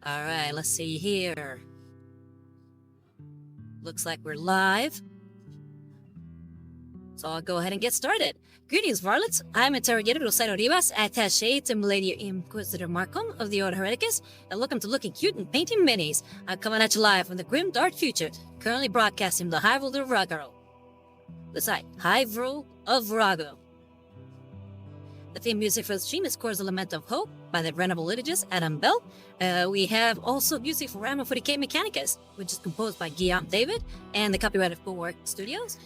Alright, let's see here. Looks like we're live. So I'll go ahead and get started. Greetings, varlets. I'm Interrogator Rosario Rivas, attaché to Milady Inquisitor Markham of the Order Hereticus, and welcome to Looking Cute and Painting Minis. I'm coming at you live from the grim dark future, currently broadcasting the High World of Virago. That's right, High World of Virago. The theme music for the stream is, of course, Lament of Hope by the venerable liturgist Adam Bell. We have also music for Warhammer 40k Mechanicus, which is composed by Guillaume David and the copyright of Bulwark Studios.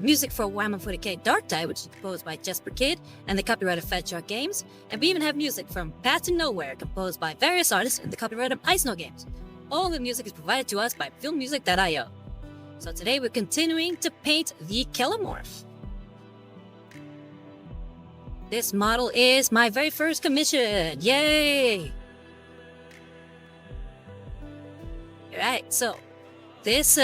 Music for Warhammer 40k Darktide, which is composed by Jesper Kyd and the copyright of Fed Shark Games. And we even have music from Path to Nowhere, composed by various artists and the copyright of Ice Snow Games. All the music is provided to us by filmmusic.io. So today we're continuing to paint the Kelermorph. This model is my very first commission. Yay! Alright, so this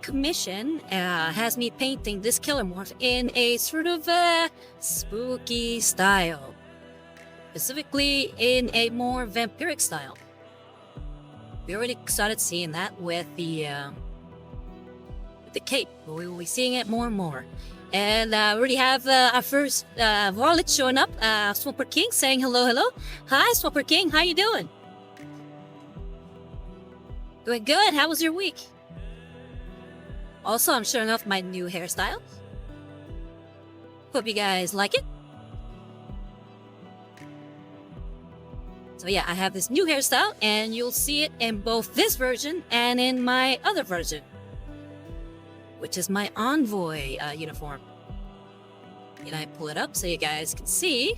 commission has me painting this Kelermorph in a sort of spooky style. Specifically in a more vampiric style. We already started seeing that with the cape, but we will be seeing it more and more. And we already have our first varlet showing up, Swamper King saying hello. Hi, Swamper King, how you doing? Doing good, how was your week? Also, I'm showing off my new hairstyle. Hope you guys like it. So yeah, I have this new hairstyle, and you'll see it in both this version and in my other version, which is my Envoy uniform. And I pull it up so you guys can see.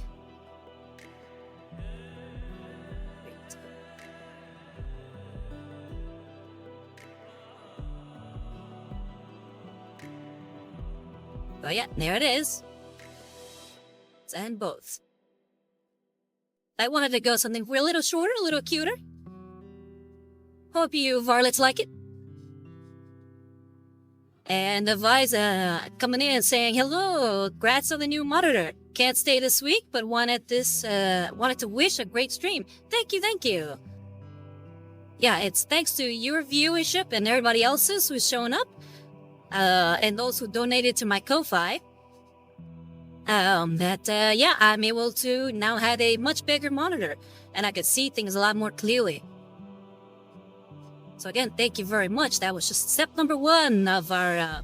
But yeah, there it is. And both. I wanted to go something a little shorter, a little cuter. Hope you varlets like it. And Aviza coming in saying hello, congrats on the new monitor. Can't stay this week, but wanted to wish a great stream. Thank you. Yeah, it's thanks to your viewership and everybody else's who's showing up, and those who donated to my Ko-Fi. Yeah, I'm able to now have a much bigger monitor, and I could see things a lot more clearly. So again, thank you very much. That was just step number one of our,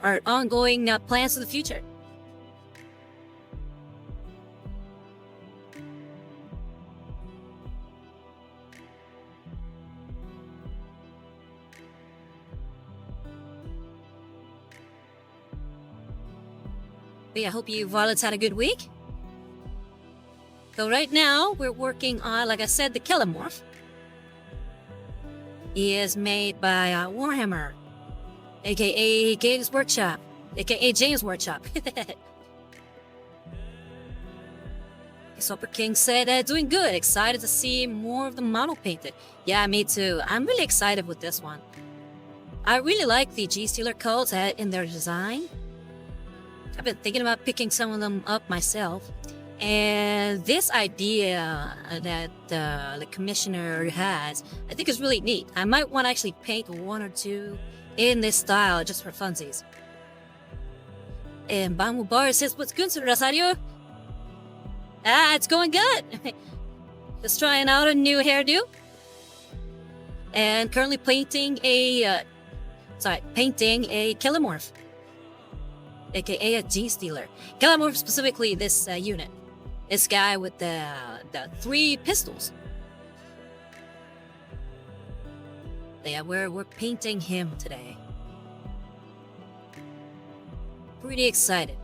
our ongoing plans for the future. But yeah, I hope you varlets had a good week. So right now, we're working on, like I said, the Kelermorph. He is made by Warhammer, aka Games Workshop, aka James Workshop. Super King said, doing good, excited to see more of the model painted. Yeah, me too. I'm really excited with this one. I really like the Genestealer codes in their design. I've been thinking about picking some of them up myself. And this idea that the commissioner has, I think is really neat. I might want to actually paint one or two in this style just for funsies. And Bamu Bar says, what's good, Sir Rosario? It's going good. Just trying out a new hairdo. And currently painting a Kelermorph, aka a Genestealer. Kelermorph, specifically this unit. This guy with the 3 pistols. Yeah, we're painting him today. Pretty excited.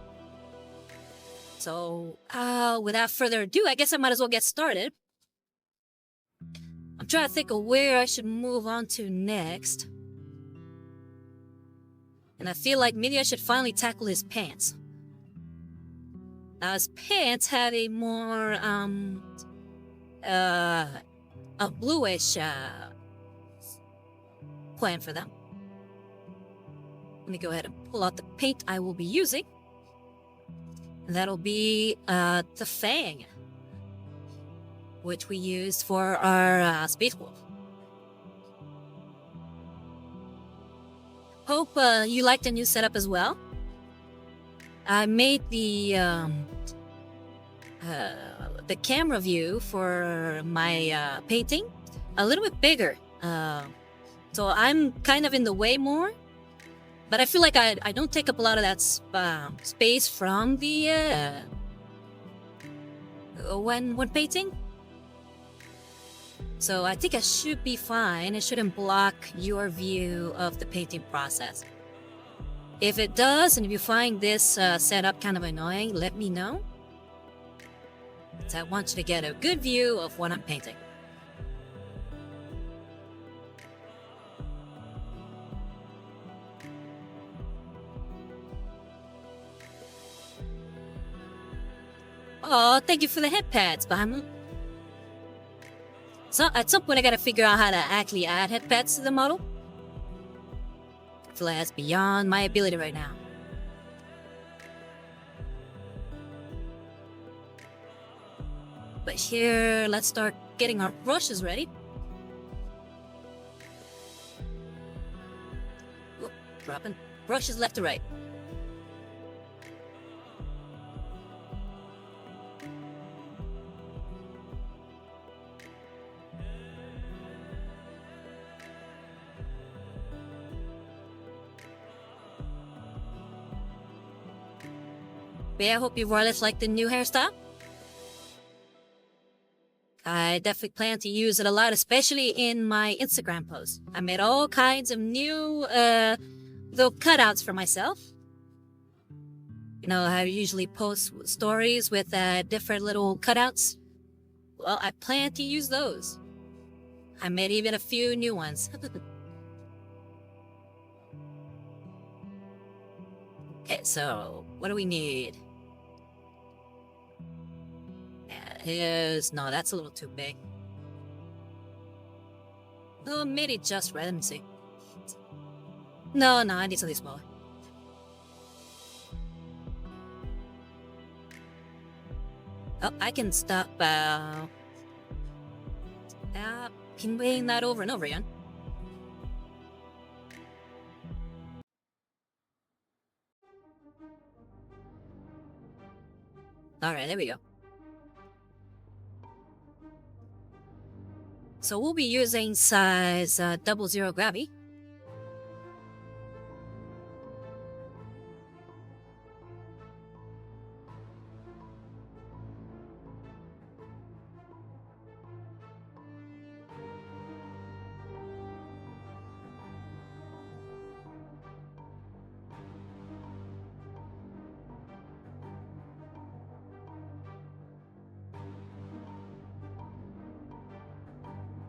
So, without further ado, I guess I might as well get started. I'm trying to think of where I should move on to next. And I feel like maybe I should finally tackle his pants. Now, his pants have a more, a bluish, plan for them. Let me go ahead and pull out the paint I will be using. And that'll be, the Fang. which we used for our Space Wolf. Hope you like the new setup as well. I made the camera view for my painting a little bit bigger. So I'm kind of in the way more, but I feel like I don't take up a lot of that space from the when painting. So I think I should be fine. It shouldn't block your view of the painting process. If it does, and if you find this setup kind of annoying, let me know. So I want you to get a good view of what I'm painting. Oh, thank you for the head pads, Bahamut. So at some point I gotta figure out how to actually add head pads to the model. I feel like that's beyond my ability right now. But here, let's start getting our brushes ready. Oop, dropping brushes left to right. But yeah, I hope you Royalists like the new hairstyle. I definitely plan to use it a lot, especially in my Instagram posts. I made all kinds of new little cutouts for myself. You know, I usually post stories with different little cutouts. Well, I plan to use those. I made even a few new ones. Okay, so what do we need? No, that's a little too big. Oh, maybe just right. Let me see. No, I need something smaller. Oh, I can stop conveying that over and over again. Alright, there we go. So we'll be using size 00 gravity.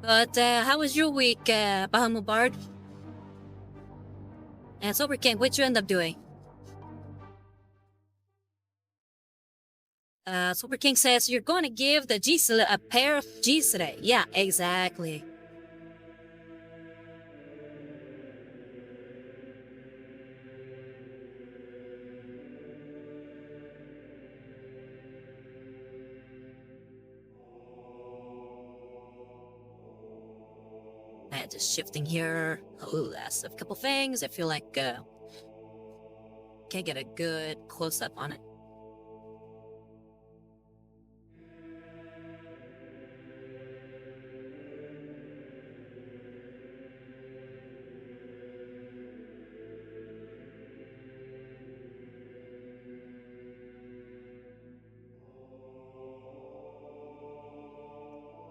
But how was your week, Bahamut Bard? And Sober King, what'd you end up doing? Sober King says you're going to give the Genestealer a pair of G's today. Yeah, exactly. Just shifting here. Oh, that's a couple things. I feel like can't get a good close-up on it.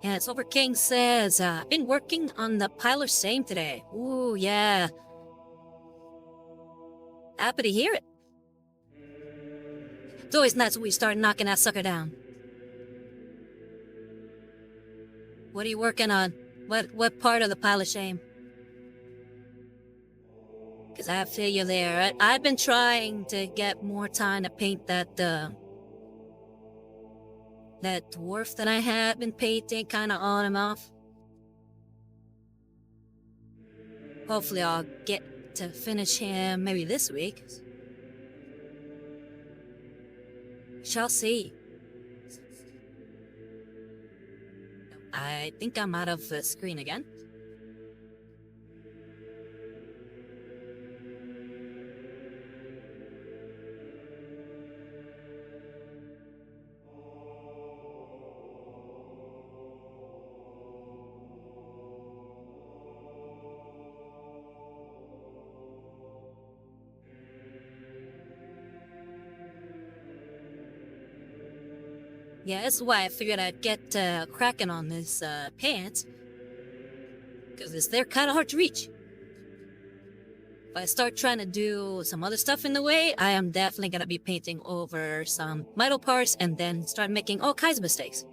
Yeah, Silver King says, I've been working on the pile of shame today. Ooh, yeah. Happy to hear it. It's always nice when we start knocking that sucker down. What are you working on? What part of the pile of shame? Because I feel you there. I've been trying to get more time to paint that dwarf that I had been painting kind of on and off. Hopefully I'll get to finish him maybe this week. Shall see. I think I'm out of the screen again. Yeah, that's why I figured I'd get cracking on this pants, because they're kind of hard to reach. If I start trying to do some other stuff in the way, I am definitely gonna be painting over some metal parts and then start making all kinds of mistakes.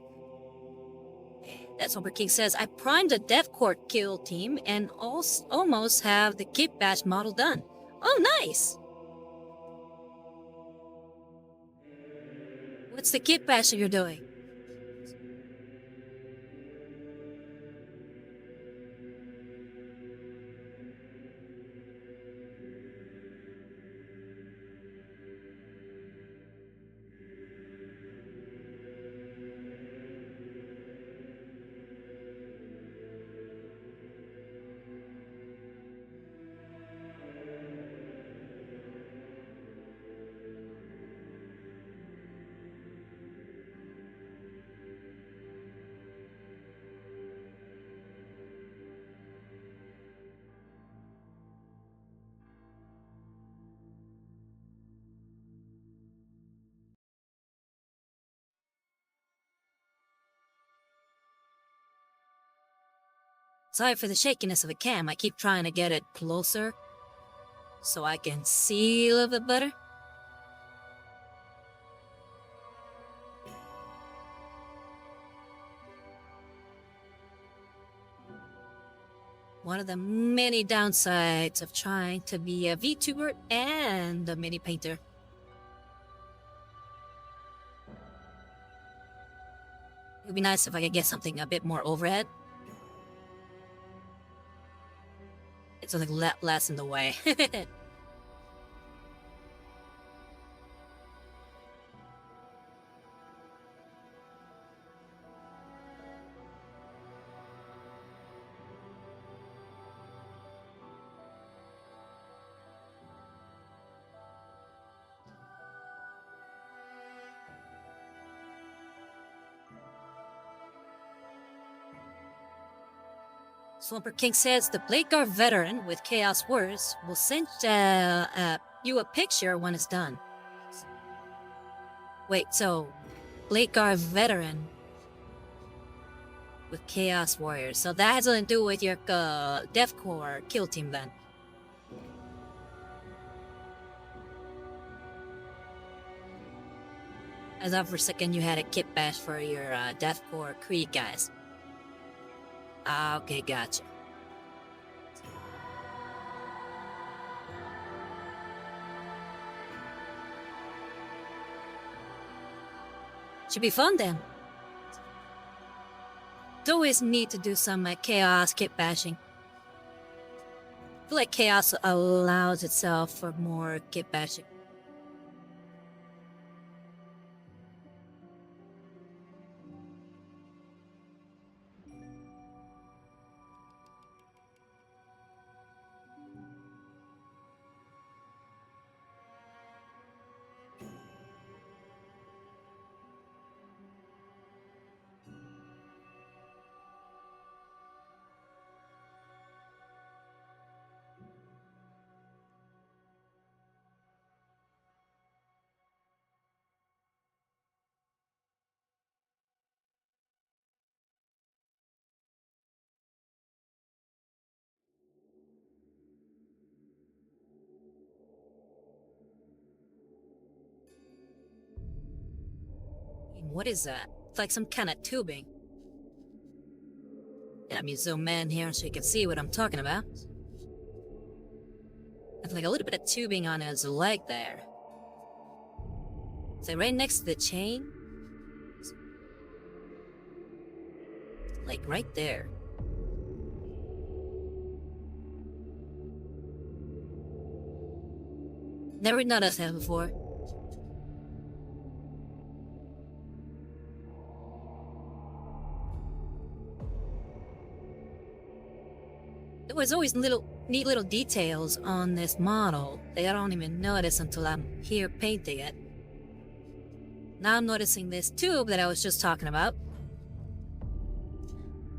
That's what King says. I primed the deathcore kill team and almost have the kit bash model done. Oh, nice! What's the kit bash you're doing? Sorry for the shakiness of the cam. I keep trying to get it closer so I can see a little bit better. One of the many downsides of trying to be a VTuber and a mini painter. It would be nice if I could get something a bit more overhead. It's something less in the way. Swamper King says the Bladeguard veteran with Chaos Words will send you a picture when it's done. Wait, so Bladeguard veteran with Chaos Warriors. So that has nothing to do with your Deathcore kill team then. I thought for a second you had a kit bash for your Deathcore Creed guys. Ah, okay, gotcha. Should be fun then. It's always neat to do some chaos kit bashing. I feel like chaos allows itself for more kit bashing. What is that? It's like some kind of tubing. Let me zoom in here so you can see what I'm talking about. It's like a little bit of tubing on his leg there. Is it right next to the chain? Like right there. Never noticed that before. was always neat little details on this model that I don't even notice until I'm here painting it. Now I'm noticing this tube that I was just talking about.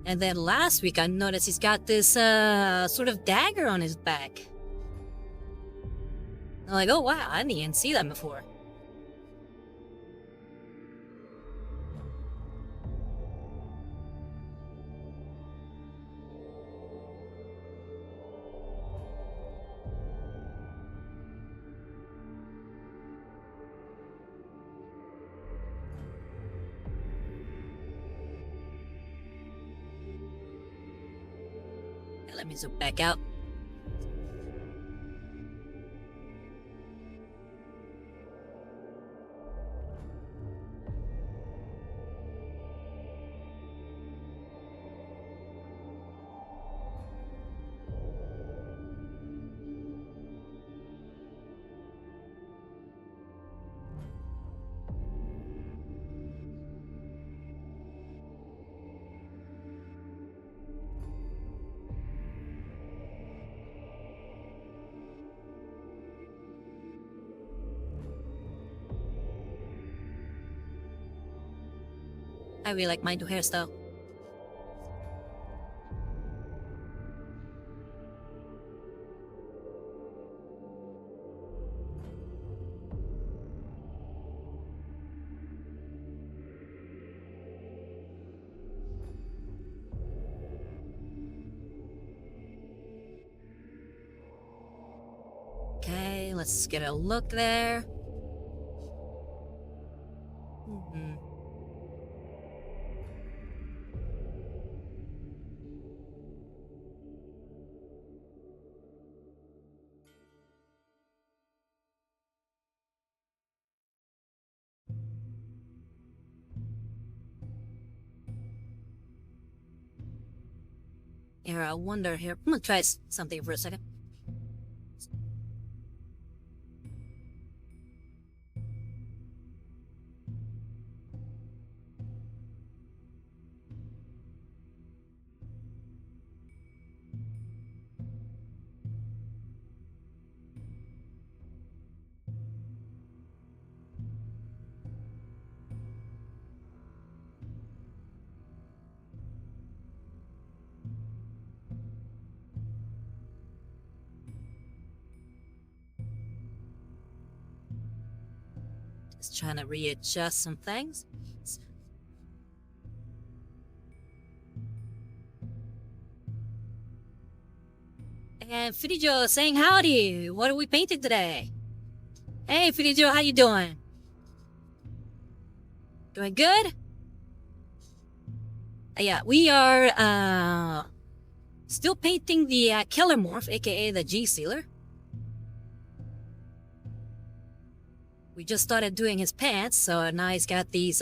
And then last week I noticed he's got this sort of dagger on his back. I'm like, oh wow, I didn't even see that before. Let me zoom back out. I really like my new hairstyle. Okay, let's get a look there. Here, I wonder here. I'm gonna try something for a second. Just trying to readjust some things. And Fidijo saying howdy. What are we painting today? Hey Fidijo, how you doing? Doing good? Yeah, we are still painting the Kelermorph, aka the Genestealer. We just started doing his pants, so now he's got these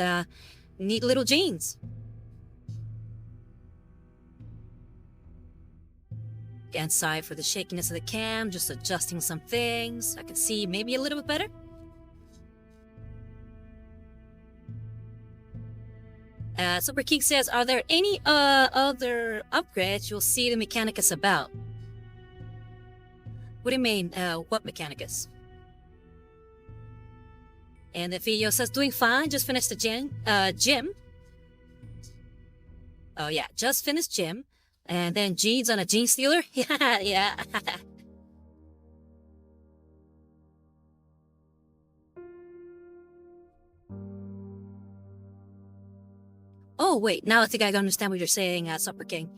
neat little jeans. Again, sorry for the shakiness of the cam, just adjusting some things. I can see maybe a little bit better. Super King says, are there any other upgrades you'll see the Mechanicus about? What do you mean, what Mechanicus? And the video says, doing fine, just finished the gym. Oh yeah, just finished gym. And then jeans on a Genestealer? Yeah, yeah. Oh wait, now I think I understand what you're saying, Super King.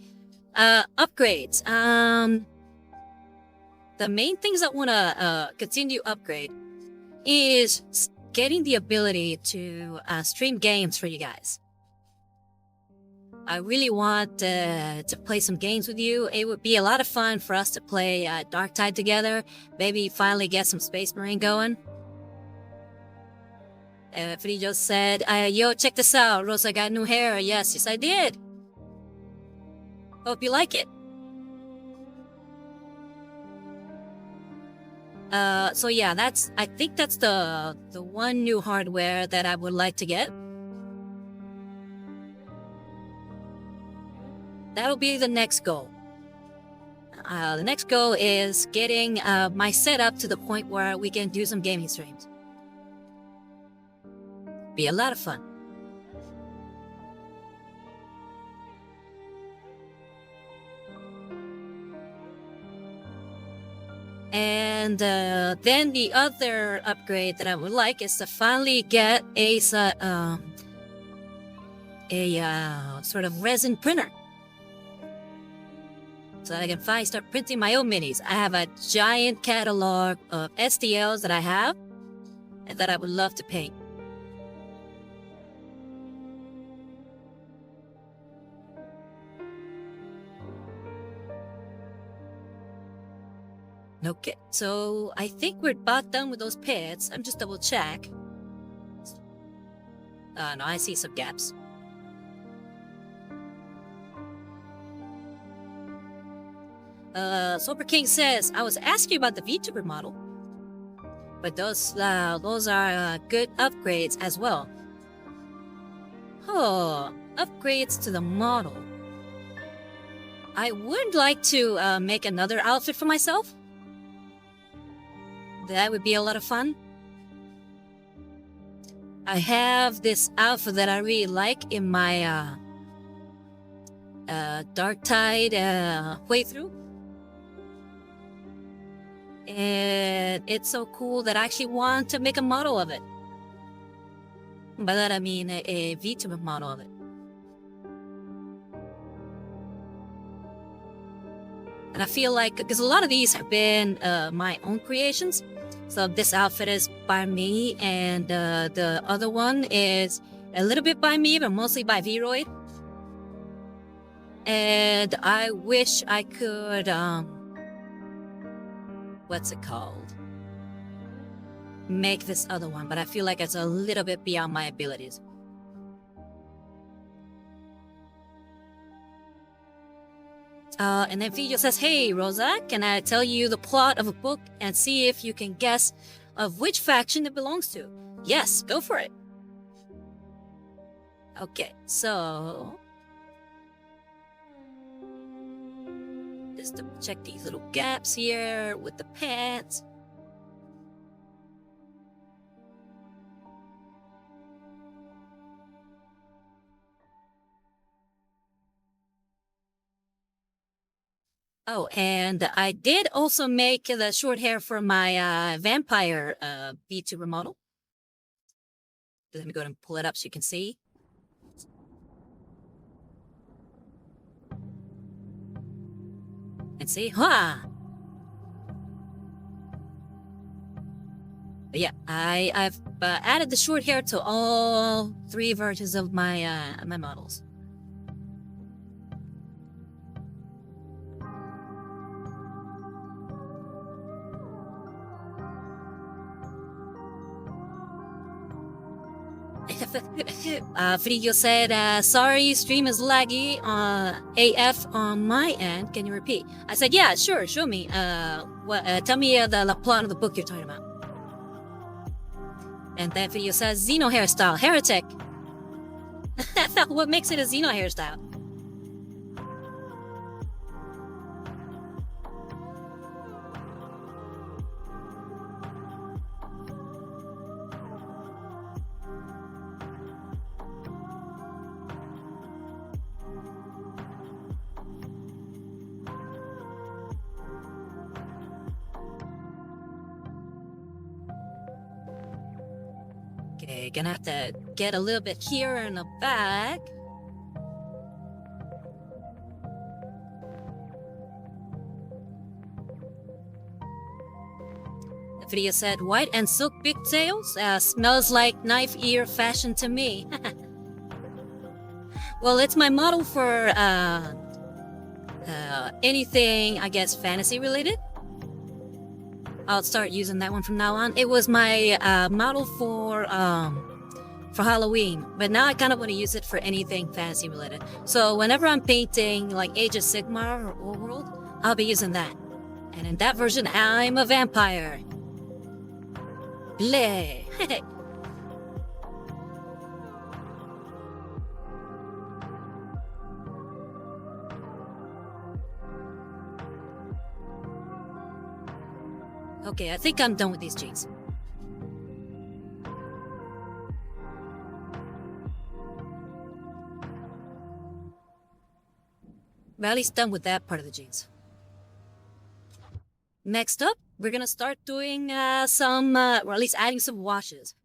Upgrades. The main things I want to continue upgrade is getting the ability to stream games for you guys. I really want to play some games with you. It would be a lot of fun for us to play Darktide together. Maybe finally get some Space Marine going. Free just said, yo, check this out. Rosa got new hair. Yes, I did. Hope you like it. So yeah, I think that's the one new hardware that I would like to get. That'll be the next goal. The next goal is getting my setup to the point where we can do some gaming streams. Be a lot of fun. And then the other upgrade that I would like is to finally get a sort of resin printer, so that I can finally start printing my own minis. I have a giant catalog of STLs that I have and that I would love to paint. Okay, so I think we're about done with those pits. I'm just double check. No, I see some gaps. Sober King says, I was asking about the VTuber model, but those are good upgrades as well. Oh, upgrades to the model. I would like to make another outfit for myself. That would be a lot of fun. I have this outfit that I really like in my Darktide playthrough. And it's so cool that I actually want to make a model of it. By that I mean a VTuber model of it. And I feel like, because a lot of these have been my own creations. So this outfit is by me, and the other one is a little bit by me, but mostly by Vroid. And I wish I could, what's it called? Make this other one, but I feel like it's a little bit beyond my abilities. And then Video says, hey, Rosa, can I tell you the plot of a book and see if you can guess of which faction it belongs to? Yes, go for it. Okay, so... just to check these little gaps here with the pants. Oh, and I did also make the short hair for my vampire VTuber model. Let me go ahead and pull it up so you can see. And see, ha! But yeah, I've added the short hair to all 3 versions of my my models. Frigo said, sorry, stream is laggy AF on my end. Can you repeat? I said, yeah, sure, show me. Tell me the plot of the book you're talking about. And then Frigo says, Xeno hairstyle, heretic. What makes it a Xeno hairstyle? Okay, gonna have to get a little bit here in the back. The video said, white and silk pigtails? Smells like knife ear fashion to me. Well, it's my model for anything, I guess, fantasy related. I'll start using that one from now on. It was my model for Halloween, but now I kind of want to use it for anything fantasy related. So whenever I'm painting like Age of Sigmar or Overworld, I'll be using that. And in that version, I'm a vampire. Bleh. Okay, I think I'm done with these jeans. But at least done with that part of the jeans. Next up, we're gonna start doing some, or at least adding some washes.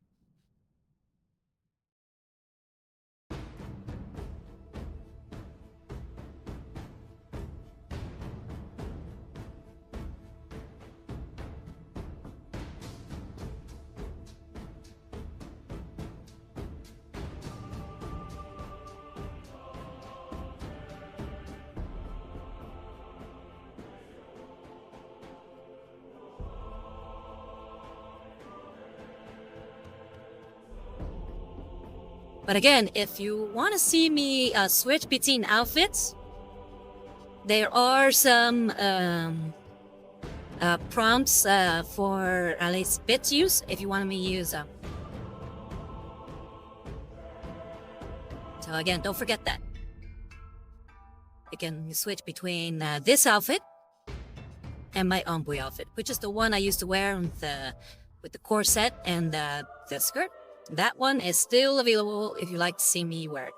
But again, if you want to see me switch between outfits, there are some prompts for at least bit use if you want me to use them. So again, don't forget that. You can switch between this outfit and my ombre outfit, which is the one I used to wear with the corset and the skirt. That one is still available if you like to see me wear it.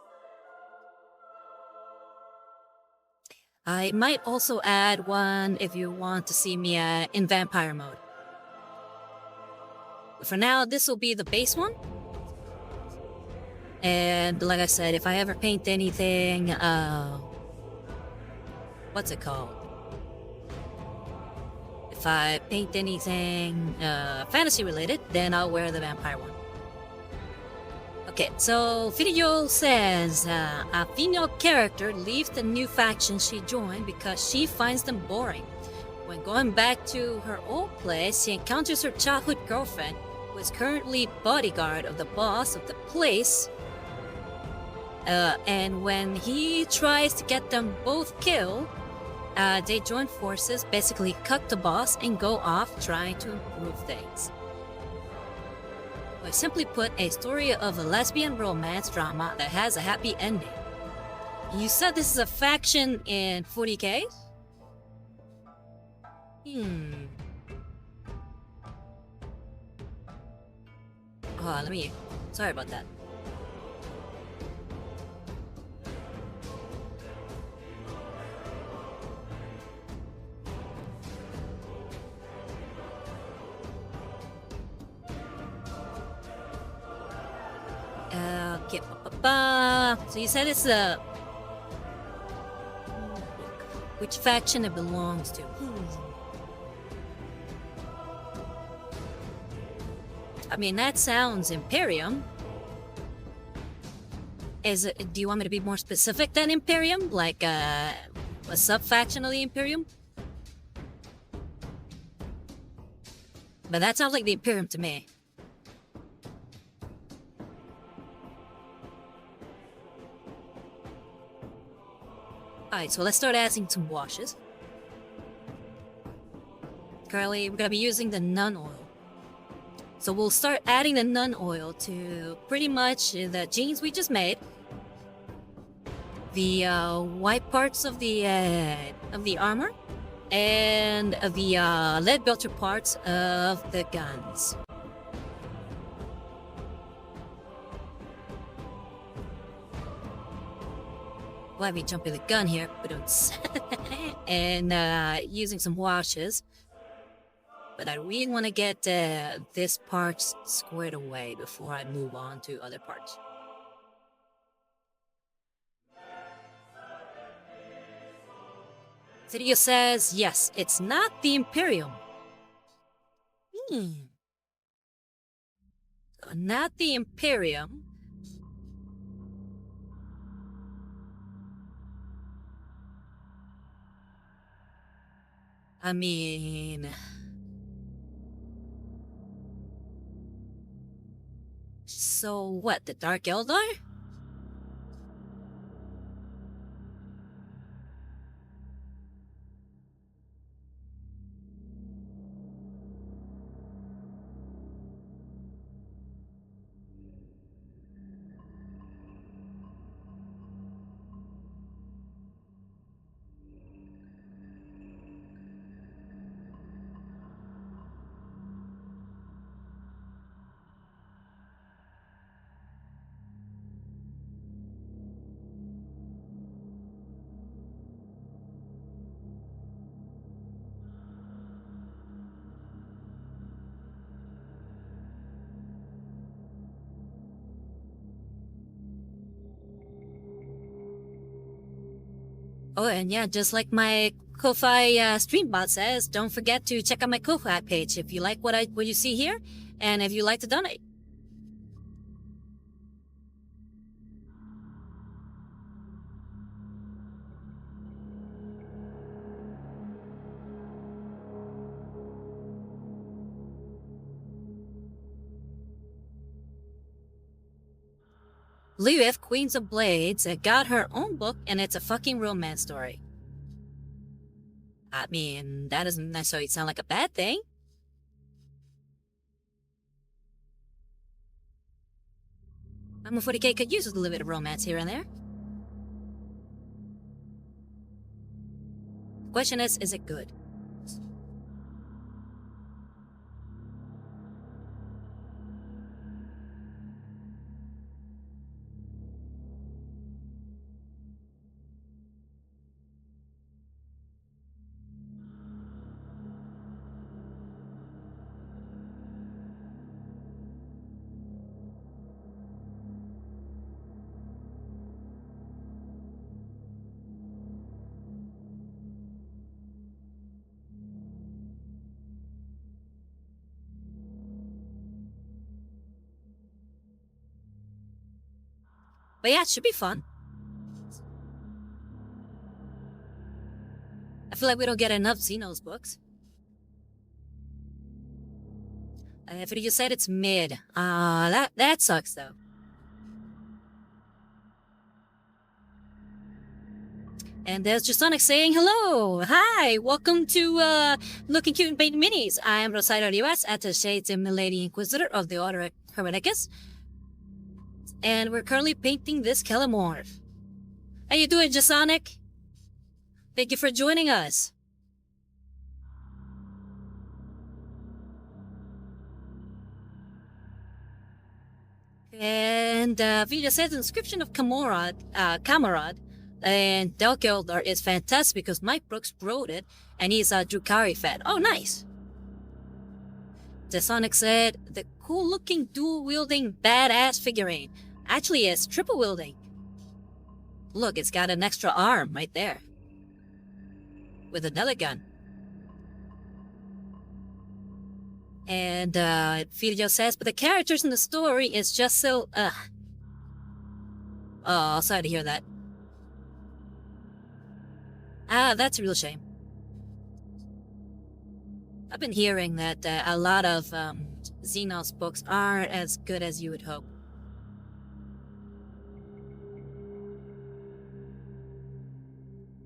I might also add one if you want to see me in vampire mode. But for now, this will be the base one. And like I said, if I ever paint anything, what's it called? If I paint anything fantasy related, then I'll wear the vampire one. Okay, so video says a female character leaves the new faction she joined because she finds them boring. When going back to her old place, she encounters her childhood girlfriend, who is currently bodyguard of the boss of the place. And when he tries to get them both killed, they join forces, basically cut the boss, and go off trying to improve things. Or simply put, a story of a lesbian romance drama that has a happy ending. You said this is a faction in 40k? Oh, sorry about that. Okay, so you said it's a... Which faction it belongs to? I mean, that sounds Imperium. Is it? Do you want me to be more specific than Imperium? Like a sub-faction of the Imperium? But that sounds like the Imperium to me. Alright, so let's start adding some washes. Currently, we're gonna be using the nun oil. So we'll start adding the nun oil to pretty much the jeans we just made, the white parts of the armor, and the lead belcher parts of the guns. Why be jumping the gun here? And using some washes. But I really want to get this part squared away before I move on to other parts. Video says, yes, it's not the Imperium. Not the Imperium. I mean... So what, the Dark Eldar? Oh, and yeah, just like my Ko-Fi stream bot says, don't forget to check out my Ko-Fi page if you like what you see here, and if you like to donate. Lilith, Queens of Blades, got her own book, and it's a fucking romance story. I mean, that doesn't necessarily sound like a bad thing. I'm a 40k could use a little bit of romance here and there. The question is it good? But yeah, it should be fun. I feel like we don't get enough Xenos books. If you said it's mid, that sucks though. And there's Jasonic saying hello. Hi, welcome to Looking Cute and Painting Minis. I am Rosario Rivas, Attaché to Milady Inquisitor of the Order of Mechanicus. And we're currently painting this Kelermorph. How you doing, Jasonic? Thank you for joining us. And Vida says the description of Camarad and Delgildar is fantastic because Mike Brooks wrote it and he's a Drukari fan. Oh, nice. Jasonic said the cool looking dual wielding badass figurine. Actually, it's triple wielding. Look, it's got an extra arm right there. With another gun. And Fidio says, but the characters in the story is just so, Oh, sorry to hear that. That's a real shame. I've been hearing that a lot of Xenos books aren't as good as you would hope.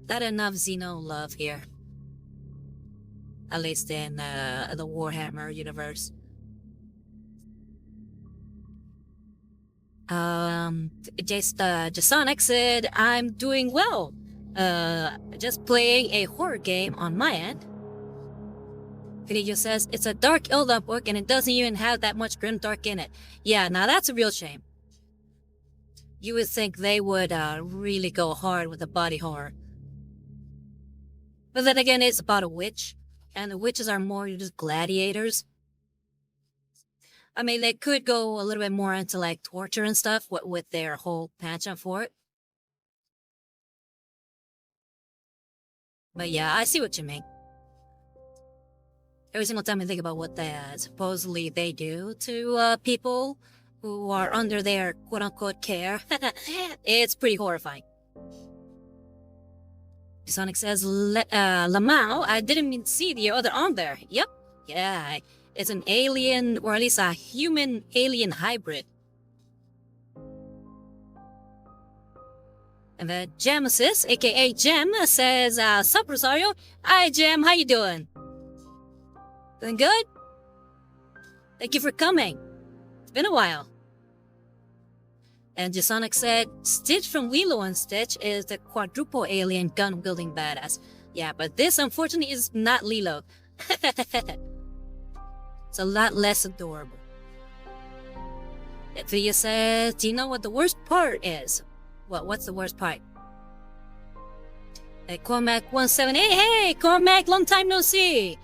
Not enough Xeno love here. At least in the Warhammer universe. Jasonic said, I'm doing well. Just playing a horror game on my end. Fidio says, it's a Dark Eldar book and it doesn't even have that much grimdark in it. Yeah, now that's a real shame. You would think they would really go hard with the body horror. But then again, it's about a witch, and the witches are more just gladiators. I mean, they could go a little bit more into like torture and stuff with their whole penchant for it. But yeah, I see what you mean. Every single time I think about what supposedly they do to people who are under their quote-unquote care, it's pretty horrifying. Sonic says, Lamau, I didn't even see the other arm there. Yep, yeah, it's an alien, or at least a human-alien hybrid. And the Gemesis, aka Gem, says, sup, Rosario? Hi, Gem, how you doing? Doing good? Thank you for coming. It's been a while. And Jasonic said, Stitch from Lilo and Stitch is the quadruple alien gun-wielding badass. Yeah, but this unfortunately is not Lilo. It's a lot less adorable. Via says, do you know what the worst part is? What's the worst part? Cormac178, hey, Cormac, long time no see!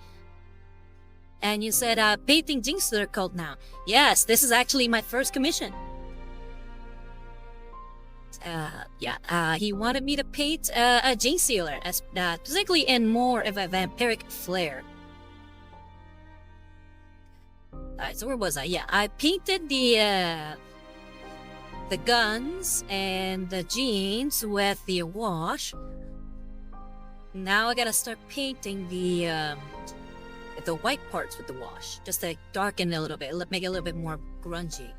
And you said, painting Genestealer cult now. Yes, this is actually my first commission. he wanted me to paint a Genestealer, specifically in more of a vampiric flair. Alright, so where was I? Yeah, I painted the guns and the jeans with the wash. Now I gotta start painting the white parts with the wash, just to darken it a little bit, make it a little bit more grungy.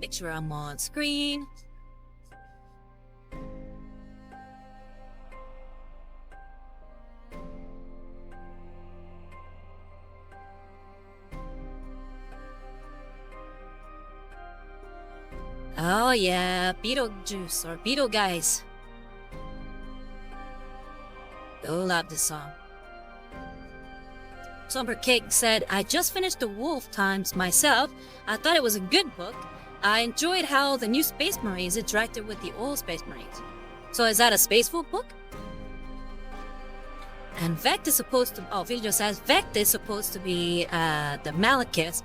Make sure I'm on screen. Oh yeah, Beetlejuice or Beetle Guys. Go love this song. Jesper Kyd said, I just finished The Wolf Times myself. I thought it was a good book. I enjoyed how the new Space Marines interacted with the old Space Marines. So is that a Space Wolf book? And Vect is supposed to... Oh, Video says Vect is supposed to be the Mechanicus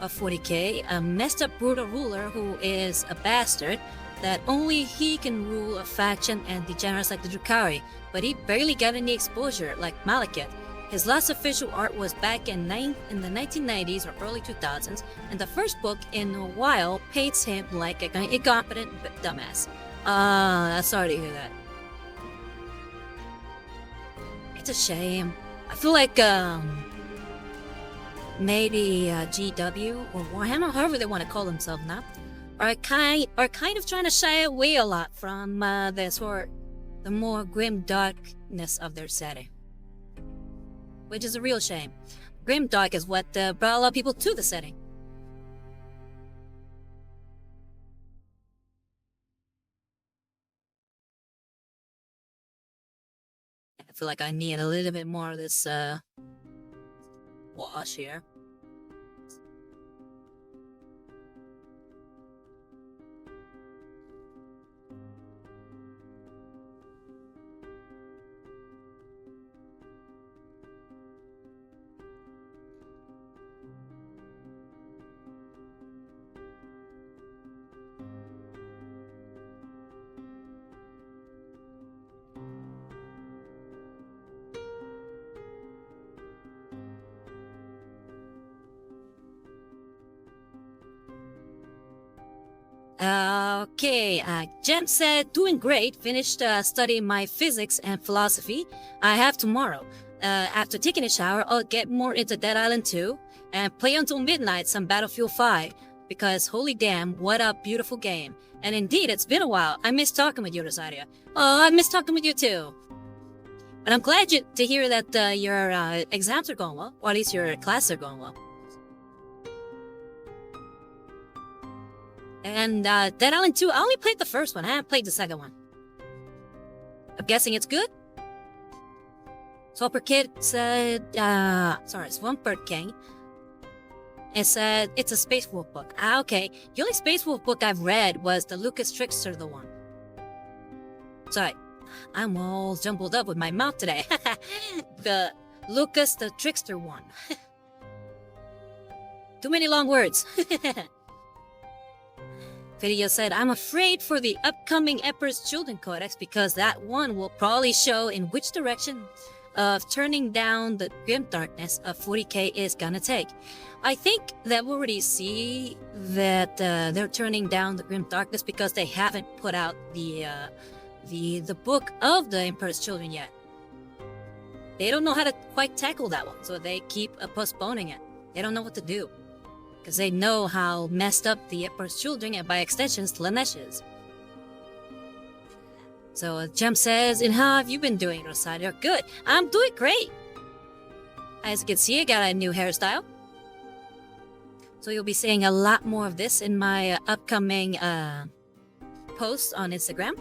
of 40k, a messed up brutal ruler who is a bastard that only he can rule a faction and degenerates like the Drukhari, but he barely got any exposure like Malekith. His last official art was back in the 1990s or early 2000s, and the first book in a while paints him like an incompetent dumbass. I'm sorry to hear that. It's a shame. I feel like maybe GW or Warhammer, however they want to call themselves now, are kind of trying to shy away a lot from the more grim darkness of their setting, which is a real shame. Grim dark is what brought a lot of people to the setting. I feel like I need a little bit more of this wash here. Okay, Jem said, doing great, finished studying my physics and philosophy. I have tomorrow. After taking a shower, I'll get more into Dead Island 2 and play until midnight some Battlefield 5, because holy damn, what a beautiful game. And indeed, it's been a while. I miss talking with you, Rosaria. Oh, I miss talking with you too. But I'm glad to hear that your exams are going well, or at least your classes are going well. And Dead Island 2, I only played the first one. I haven't played the second one. I'm guessing it's good? Jesper Kyd said, Swampbird King. It said it's a Space Wolf book. Okay. The only Space Wolf book I've read was the Lucas Trickster the one. Sorry, I'm all jumbled up with my mouth today. The Lucas the Trickster one. Too many long words. Video said, I'm afraid for the upcoming Emperor's Children Codex because that one will probably show in which direction of turning down the grim darkness of 40k is gonna take. I think that we already see that they're turning down the grim darkness because they haven't put out the book of the Emperor's Children yet. They don't know how to quite tackle that one, so they keep postponing it. They don't know what to do. Because they know how messed up the Emperor's Children and by extensions Lanesh is. So Jem says, and how have you been doing, Rosario? Good, I'm doing great. As you can see, I got a new hairstyle. So you'll be seeing a lot more of this in my upcoming posts on Instagram.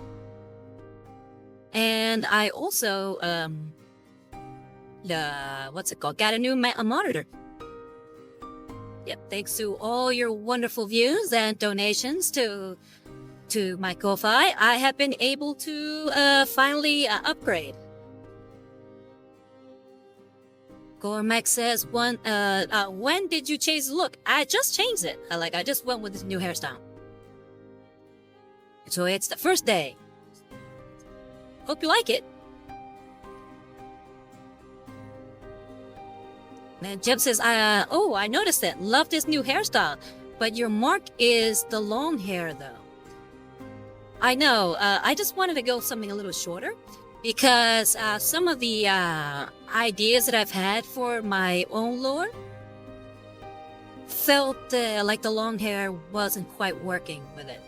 And I also, got a new monitor. Yep, thanks to all your wonderful views and donations to my Ko-Fi, I have been able to finally upgrade. Cormac says, when did you change the look? I just changed it. I just went with this new hairstyle. So it's the first day. Hope you like it. And Jeb says, I noticed it. Love this new hairstyle. But your mark is the long hair, though. I know. I just wanted to go something a little shorter. Because some of the ideas that I've had for my own lore felt like the long hair wasn't quite working with it.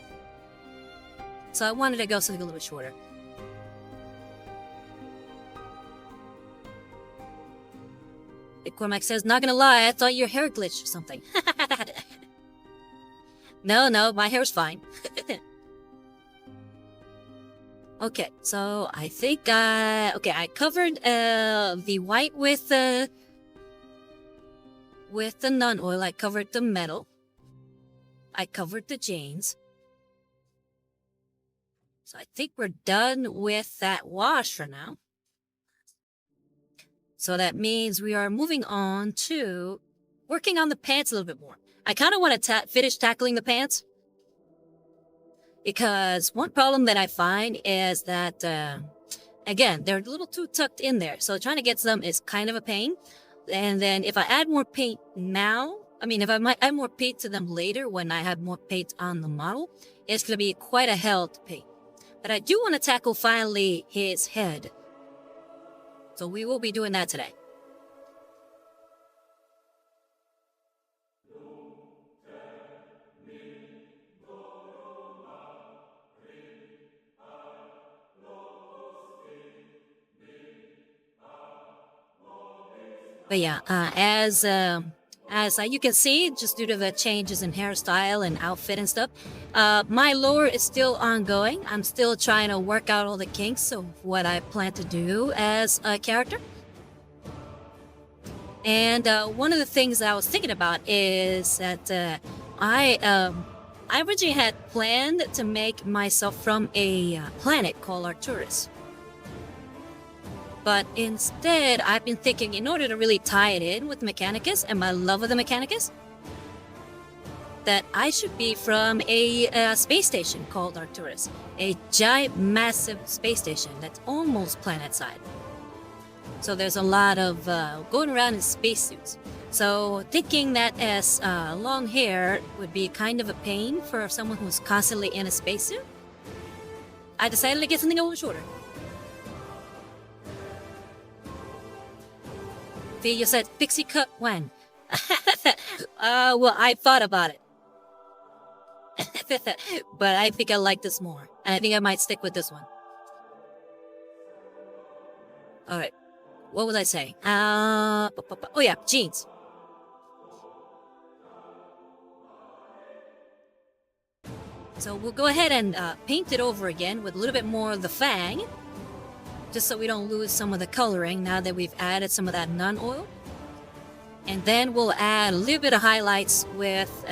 So I wanted to go something a little bit shorter. Cormac says, not gonna lie, I thought your hair glitched or something. No, my hair's fine. Okay, so I think I covered the white with the nun oil. I covered the metal. I covered the jeans. So I think we're done with that wash for now. So that means we are moving on to working on the pants a little bit more. I kind of want to finish tackling the pants. Because one problem that I find is that, again, they're a little too tucked in there. So trying to get them is kind of a pain. And then if I add more paint now, if I might add more paint to them later when I have more paint on the model, it's going to be quite a hell to paint. But I do want to tackle finally his head. So we will be doing that today. But yeah, as you can see, just due to the changes in hairstyle and outfit and stuff, my lore is still ongoing. I'm still trying to work out all the kinks of what I plan to do as a character. And one of the things that I was thinking about is that I originally had planned to make myself from a planet called Arcturus. But instead, I've been thinking, in order to really tie it in with Mechanicus and my love of the Mechanicus, that I should be from a space station called Arcturus. A giant, massive space station that's almost planet-side. So there's a lot of going around in spacesuits. So thinking that as long hair would be kind of a pain for someone who's constantly in a spacesuit, I decided to get something a little shorter. You said pixie cut when? Well, I thought about it. But I think I like this more. And I think I might stick with this one. Alright. What was I saying? Oh yeah, jeans. So we'll go ahead and paint it over again with a little bit more of the fang. Just so we don't lose some of the coloring now that we've added some of that nun oil. And then we'll add a little bit of highlights with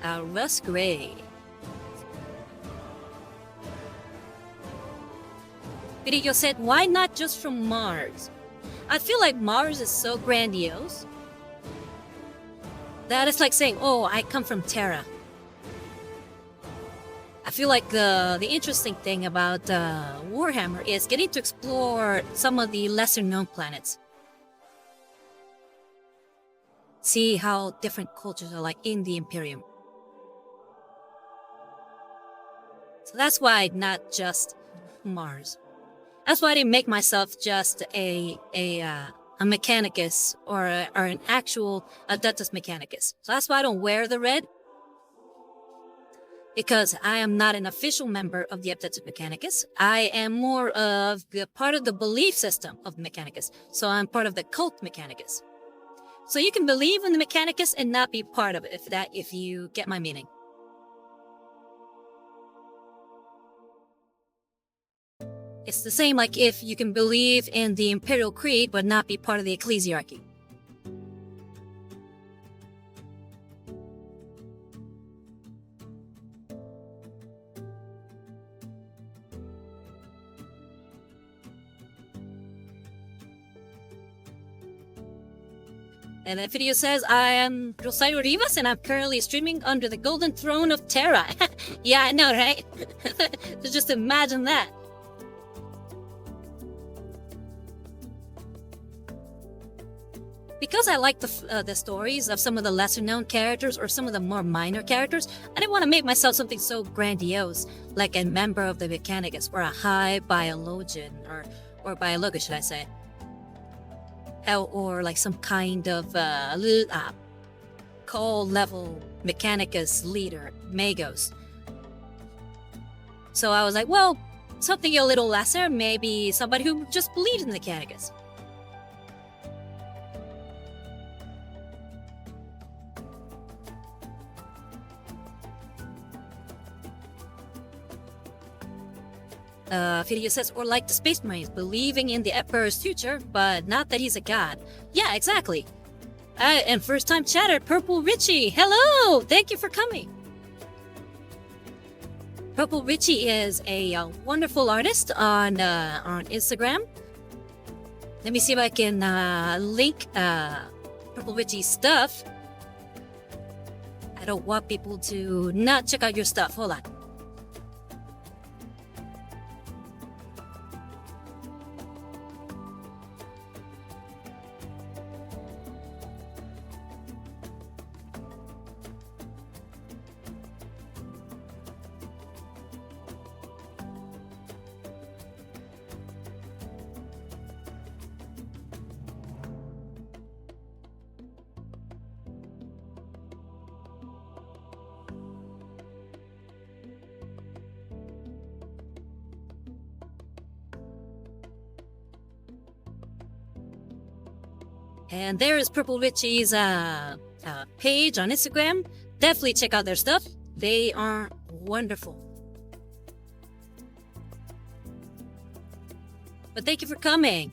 rust gray. Video said, why not just from Mars? I feel like Mars is so grandiose that it's like saying, oh, I come from Terra. I feel like the interesting thing about Warhammer is getting to explore some of the lesser known planets. See how different cultures are like in the Imperium. So that's why not just Mars. That's why I didn't make myself just a Mechanicus or an actual Adeptus Mechanicus. So that's why I don't wear the red. Because I am not an official member of the Adeptus Mechanicus. I am more of the part of the belief system of Mechanicus. So I'm part of the cult Mechanicus. So you can believe in the Mechanicus and not be part of it, if you get my meaning. It's the same like if you can believe in the Imperial Creed but not be part of the Ecclesiarchy. And the video says, I am Rosario Rivas, and I'm currently streaming under the golden throne of Terra. Yeah, I know, right? So just imagine that. Because I like the stories of some of the lesser-known characters or some of the more minor characters, I didn't want to make myself something so grandiose, like a member of the Mechanicus, or a high biologian, or biologian, should I say. Or like some kind of call-level Mechanicus leader, Magos. So I was like, well, something a little lesser, maybe somebody who just believes in the Mechanicus. Video says, or like the Space Marines, believing in the Emperor's future, but not that he's a god. Yeah, exactly. And first-time chatter, Purple Richie. Hello! Thank you for coming. Purple Richie is a wonderful artist on Instagram. Let me see if I can link Purple Richie's stuff. I don't want people to not check out your stuff. Hold on. And there is Purple Richie's page on Instagram. Definitely check out their stuff. They are wonderful. But thank you for coming.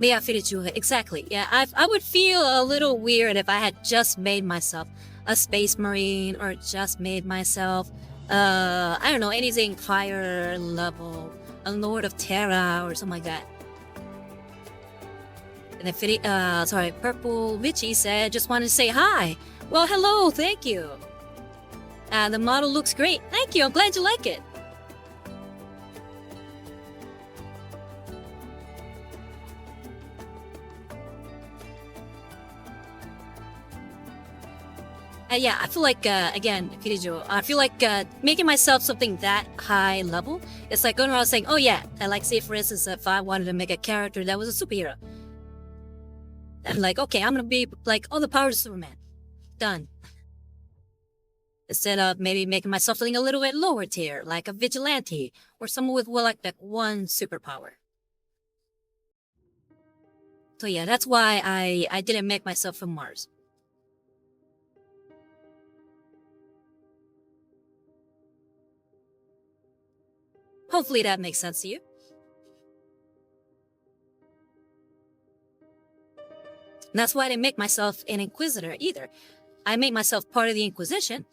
Yeah, Firichu, exactly. Yeah, I would feel a little weird if I had just made myself a Space Marine or just made myself I don't know, anything higher level, a Lord of Terra or something like that. And then Purple Richie said, just wanted to say hi. Well, hello, thank you. The model looks great. Thank you, I'm glad you like it. Yeah, I feel like, again, Kirijo, I feel like making myself something that high level, it's like going around saying, oh yeah, like say for instance, if I wanted to make a character that was a superhero. I'm like, okay, I'm gonna be like, all the powers of Superman. Done. Instead of maybe making myself something a little bit lower tier, like a vigilante, or someone with, well, like one superpower. So yeah, that's why I didn't make myself from Mars. Hopefully that makes sense to you. And that's why I didn't make myself an Inquisitor either. I made myself part of the Inquisition,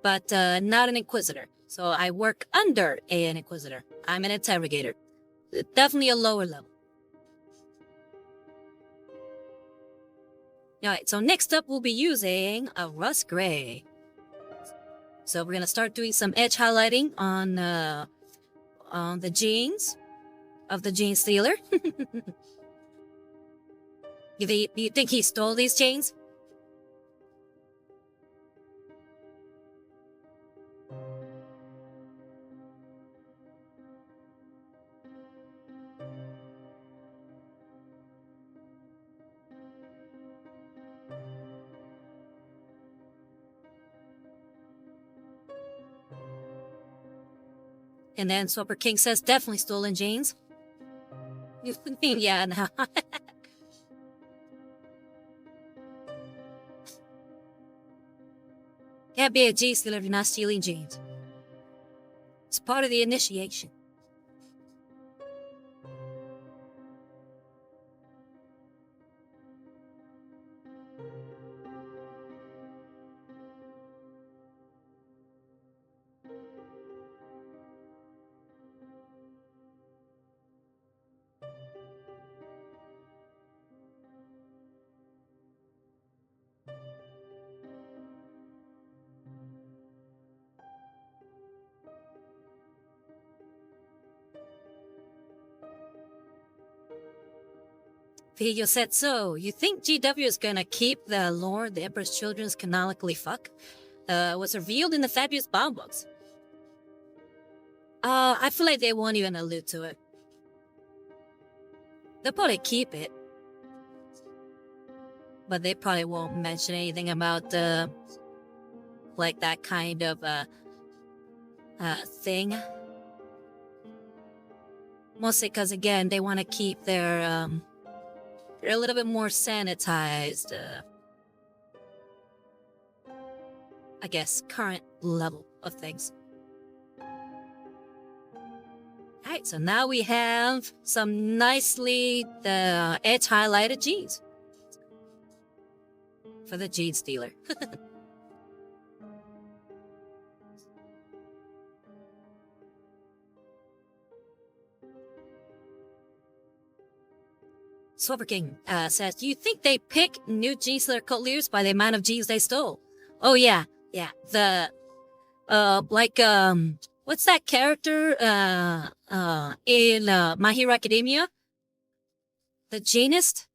but not an Inquisitor. So I work under an Inquisitor. I'm an Interrogator. Definitely a lower level. Alright, so next up we'll be using a Rust Gray. So we're gonna start doing some edge highlighting on the jeans of the Genestealer. You think he stole these chains? And then Swapper King says, definitely stolen jeans. Yeah, no. Can't be a Genestealer if you're not stealing jeans. It's part of the initiation. Video said so. You think GW is gonna keep the lore the Emperor's Children's canonically fuck? Was revealed in the Fabulous Bound books. I feel like they won't even allude to it. They'll probably keep it. But they probably won't mention anything about like that kind of thing. Mostly because, again, they want to keep their they're a little bit more sanitized, I guess, current level of things. Alright, so now we have some nicely edge highlighted jeans for the Genestealer. Swapper King says, do you think they pick new Genestealer cult leaders by the amount of genes they stole? Oh yeah. The what's that character in My Hero Academia? The Genist?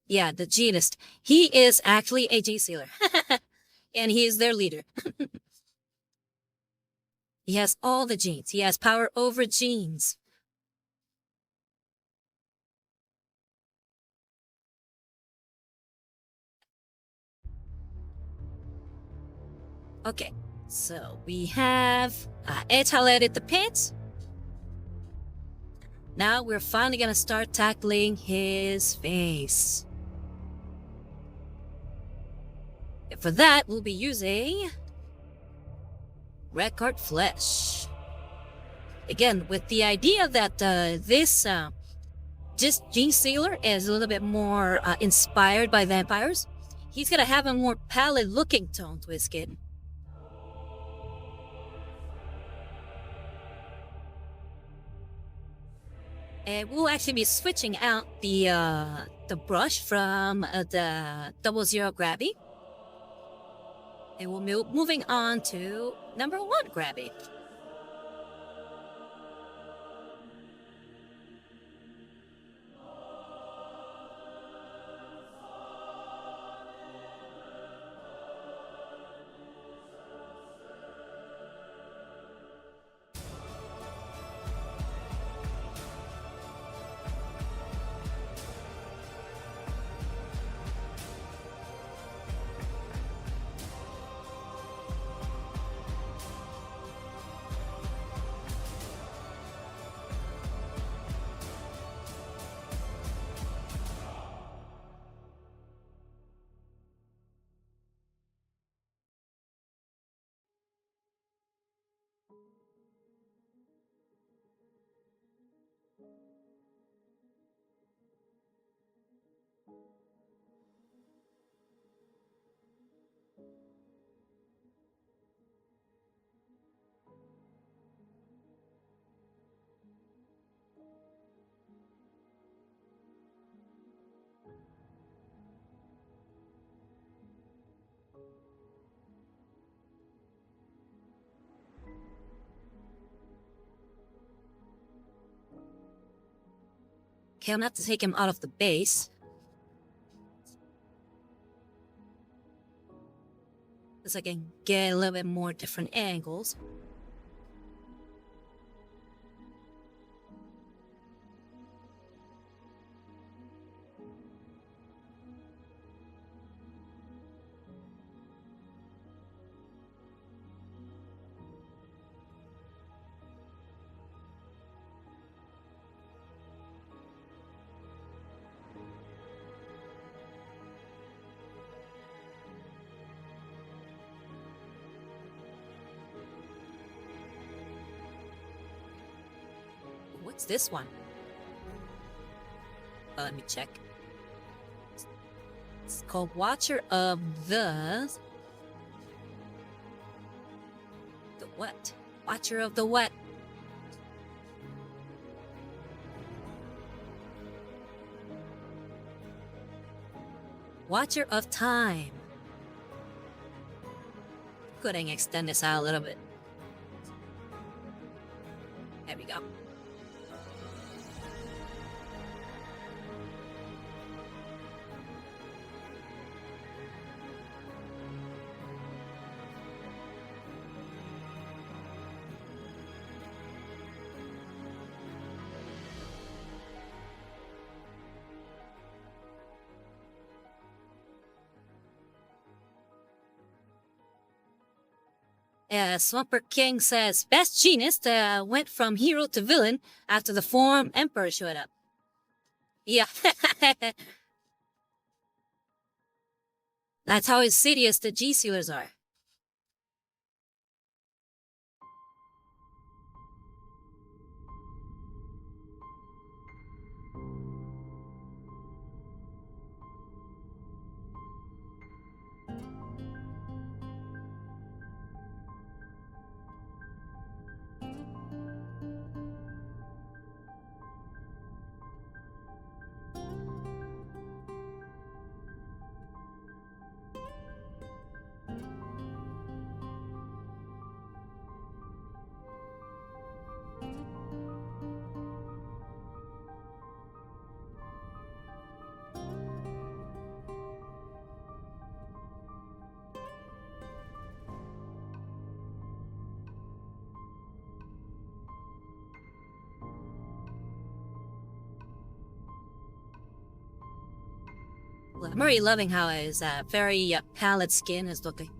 Yeah, the Genist. He is actually a Genestealer. And he is their leader. He has all the genes. He has power over genes. Okay, so we have edge highlighted the pants. Now we're finally gonna start tackling his face. And for that, we'll be using Red Card Flesh. Again, with the idea that this Genestealer is a little bit more inspired by vampires. He's gonna have a more pallid looking tone to his skin. And we'll actually be switching out the brush from the 00 Grabby. And we'll be moving on to number 1 Grabby. Okay, I'm gonna have to take him out of the base. Because I can get a little bit more different angles. What's this one? Let me check. It's called Watcher of the what? Watcher of the what? Watcher of Time. Go ahead and extend this out a little bit. There we go. Swamper King says, best genist went from hero to villain after the form Emperor showed up. Yeah. That's how insidious the G-Sealers are. I'm really loving how his very pallid skin is looking.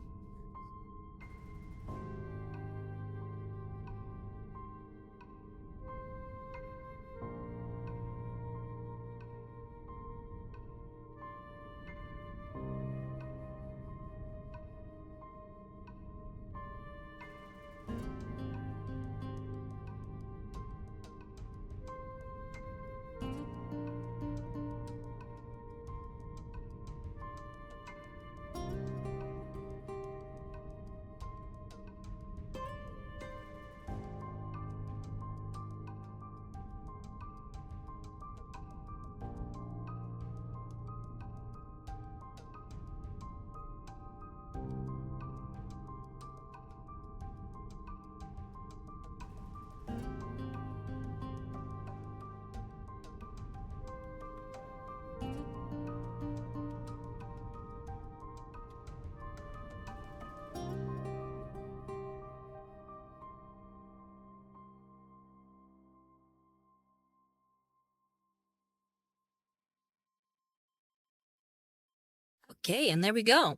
Okay, and there we go.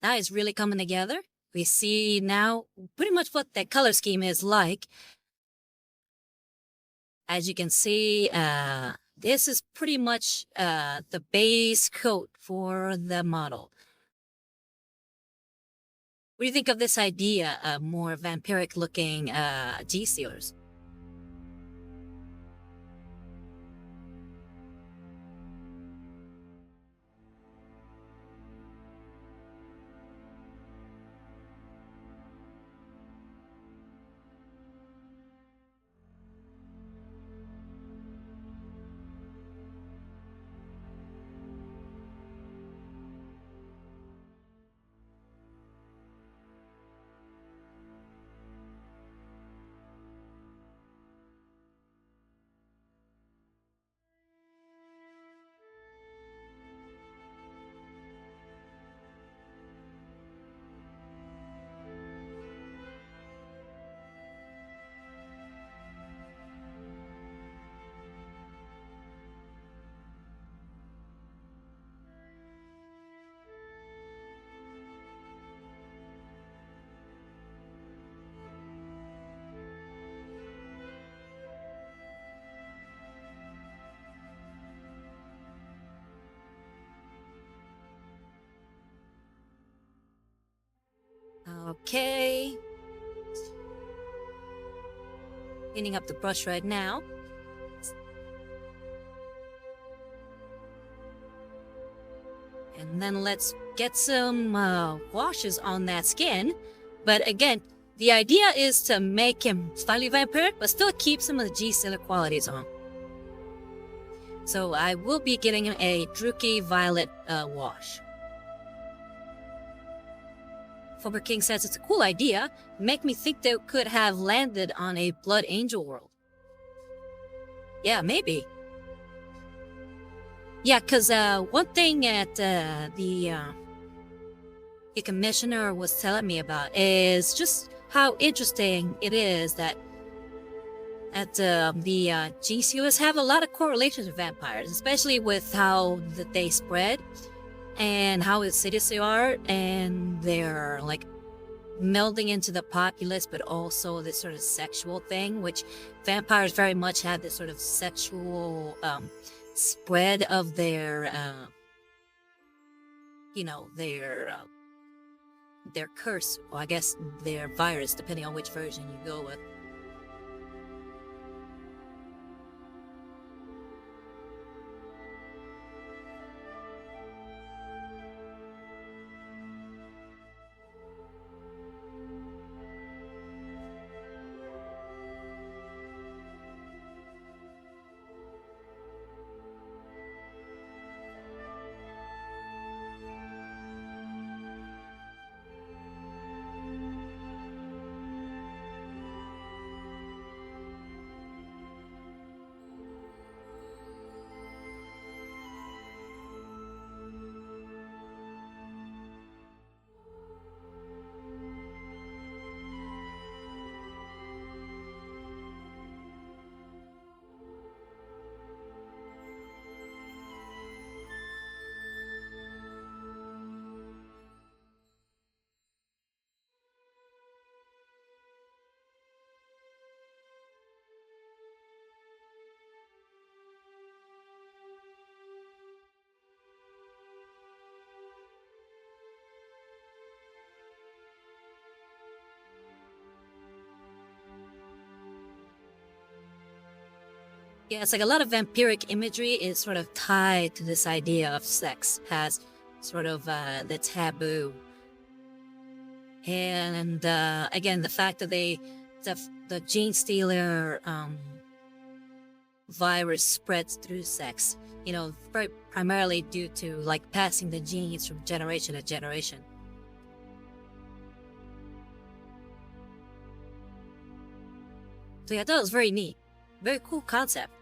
Now it's really coming together. We see now pretty much what the color scheme is like. As you can see, this is pretty much the base coat for the model. What do you think of this idea of more vampiric looking G-Sealers? Okay. Cleaning up the brush right now. And then let's get some washes on that skin. But again, the idea is to make him slightly vampiric, but still keep some of the G-Sealer qualities on. So I will be getting him a Druki Violet wash. Fober King says it's a cool idea. Make me think they could have landed on a Blood Angel world. Yeah, maybe. Yeah, because one thing that the commissioner was telling me about is just how interesting it is that the G-Sealers have a lot of correlations with vampires, especially with how that they spread. and how insidious they are, and they're like melding into the populace, but also this sort of sexual thing, which vampires very much have this sort of sexual spread of their, their curse, or I guess their virus, depending on which version you go with. Yeah, it's like a lot of vampiric imagery is sort of tied to this idea of sex, has sort of the taboo. And again, the fact that the Genestealer virus spreads through sex, very primarily due to like passing the genes from generation to generation. So yeah, I thought it was very neat. Very cool concept.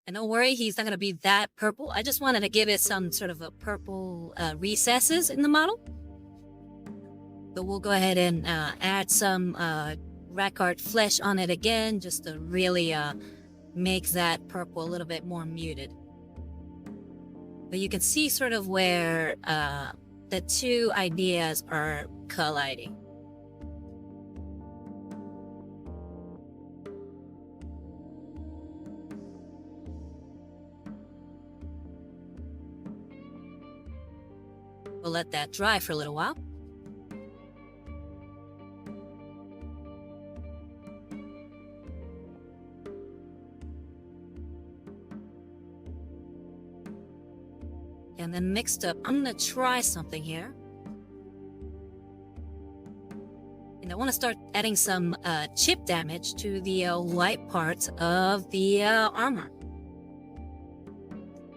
And don't worry, he's not going to be that purple. I just wanted to give it some sort of a purple recesses in the model. But we'll go ahead and add some Rackard flesh on it again, just to really make that purple a little bit more muted. But you can see sort of where the two ideas are colliding. We'll let that dry for a little while. And then mixed up, I'm gonna try something here. And I want to start adding some chip damage to the white parts of the armor.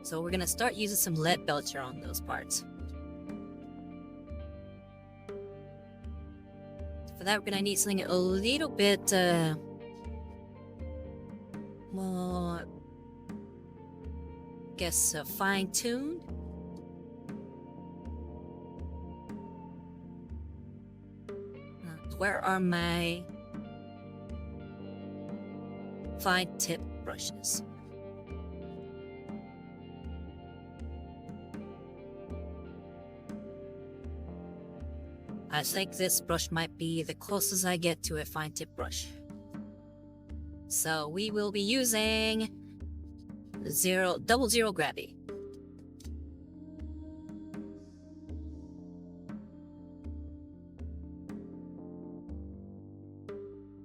So we're gonna start using some lead belcher on those parts. For that, we're gonna need something a little bit more, I guess, fine-tuned. Where are my fine tip brushes? I think this brush might be the closest I get to a fine tip brush. So we will be using 00 gravity.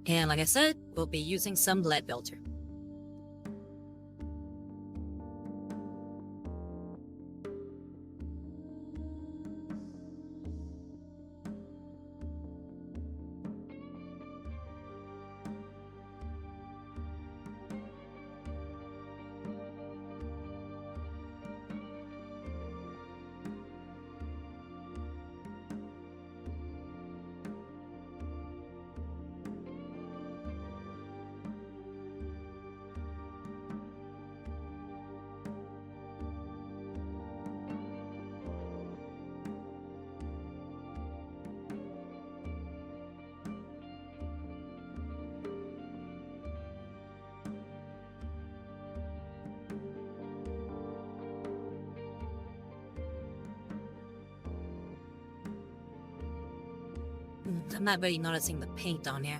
And like I said, we'll be using some lead belcher. I'm not really noticing the paint on here.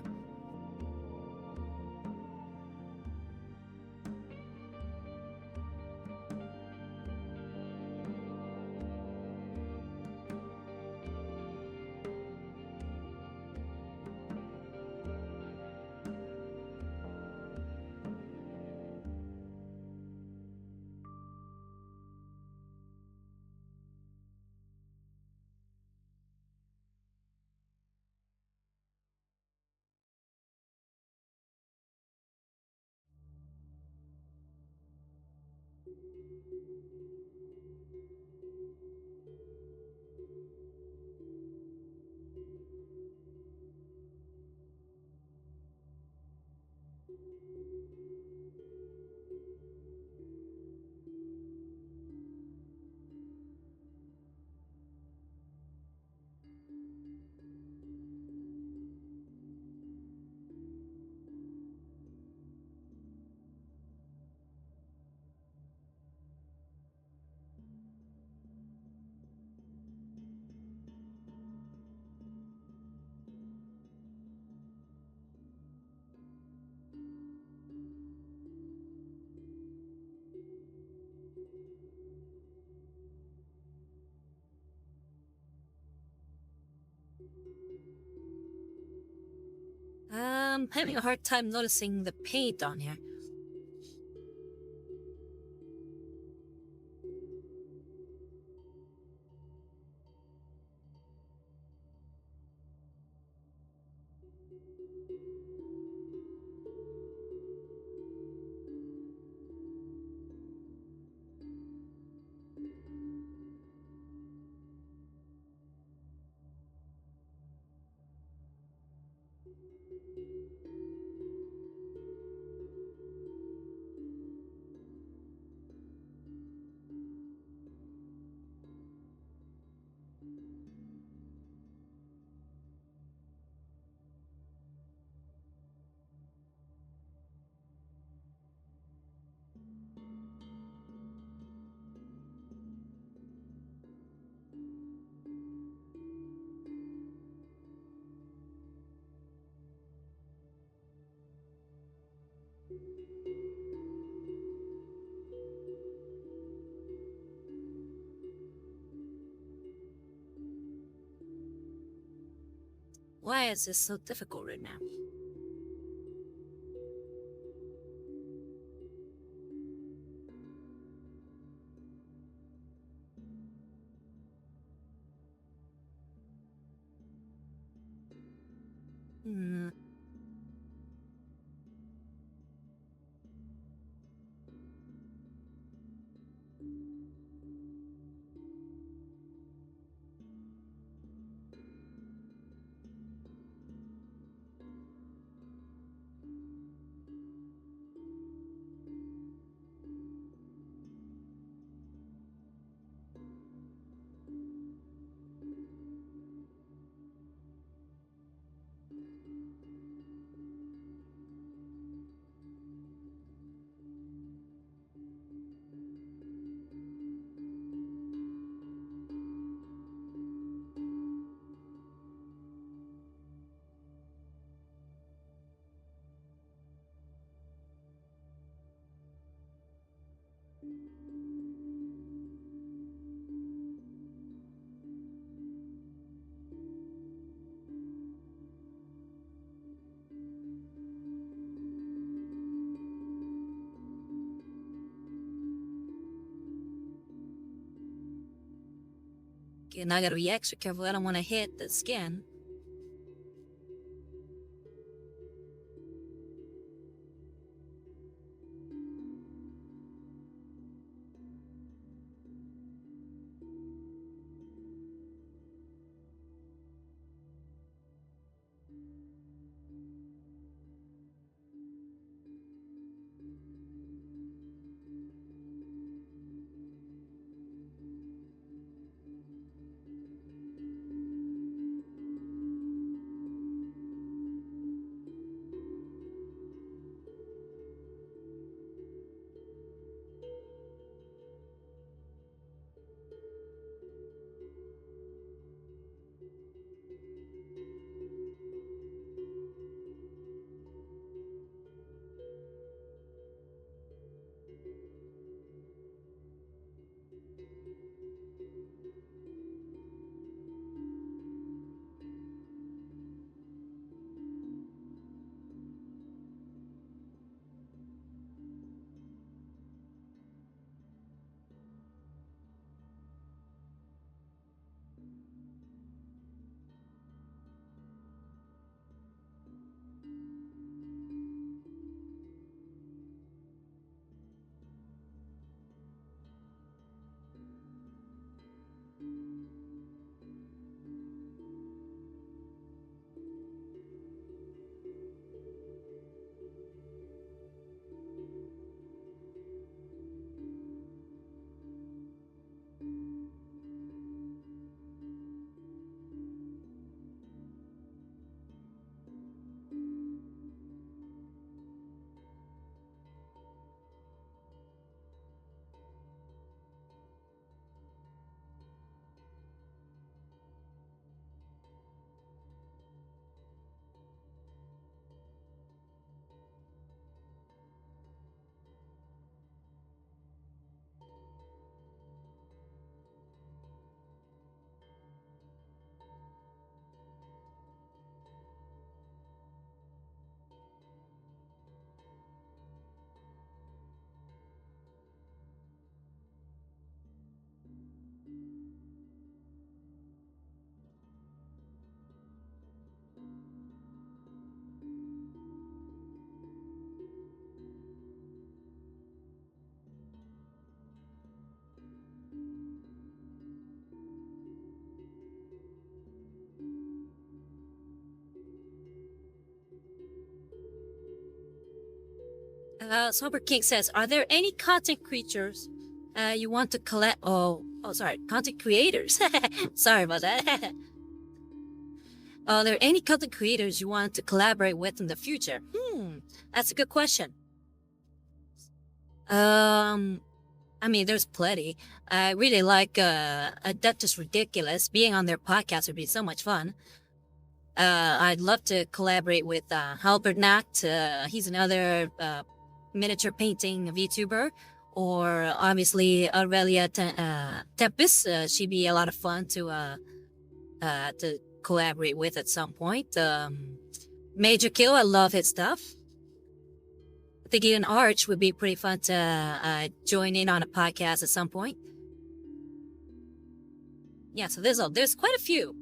Having a hard time noticing the paint on here. Why is this so difficult right now? Hmm. Okay, now I gotta be extra careful. I don't want to hit the skin. Sober King says, are there any content creatures you want to collect? Sorry, content creators. Sorry about that. Are there any content creators you want to collaborate with in the future? That's a good question. I mean, there's plenty. I really like Adeptus Ridiculous. Being on their podcast would be so much fun. I'd love to collaborate with Halbert Nacht. He's another miniature painting VTuber. Or obviously Aurelia Tempest. She'd be a lot of fun to collaborate with at some point. Major Kill, I love his stuff. I think even Arch would be pretty fun to join in on a podcast at some point. Yeah, so there's quite a few.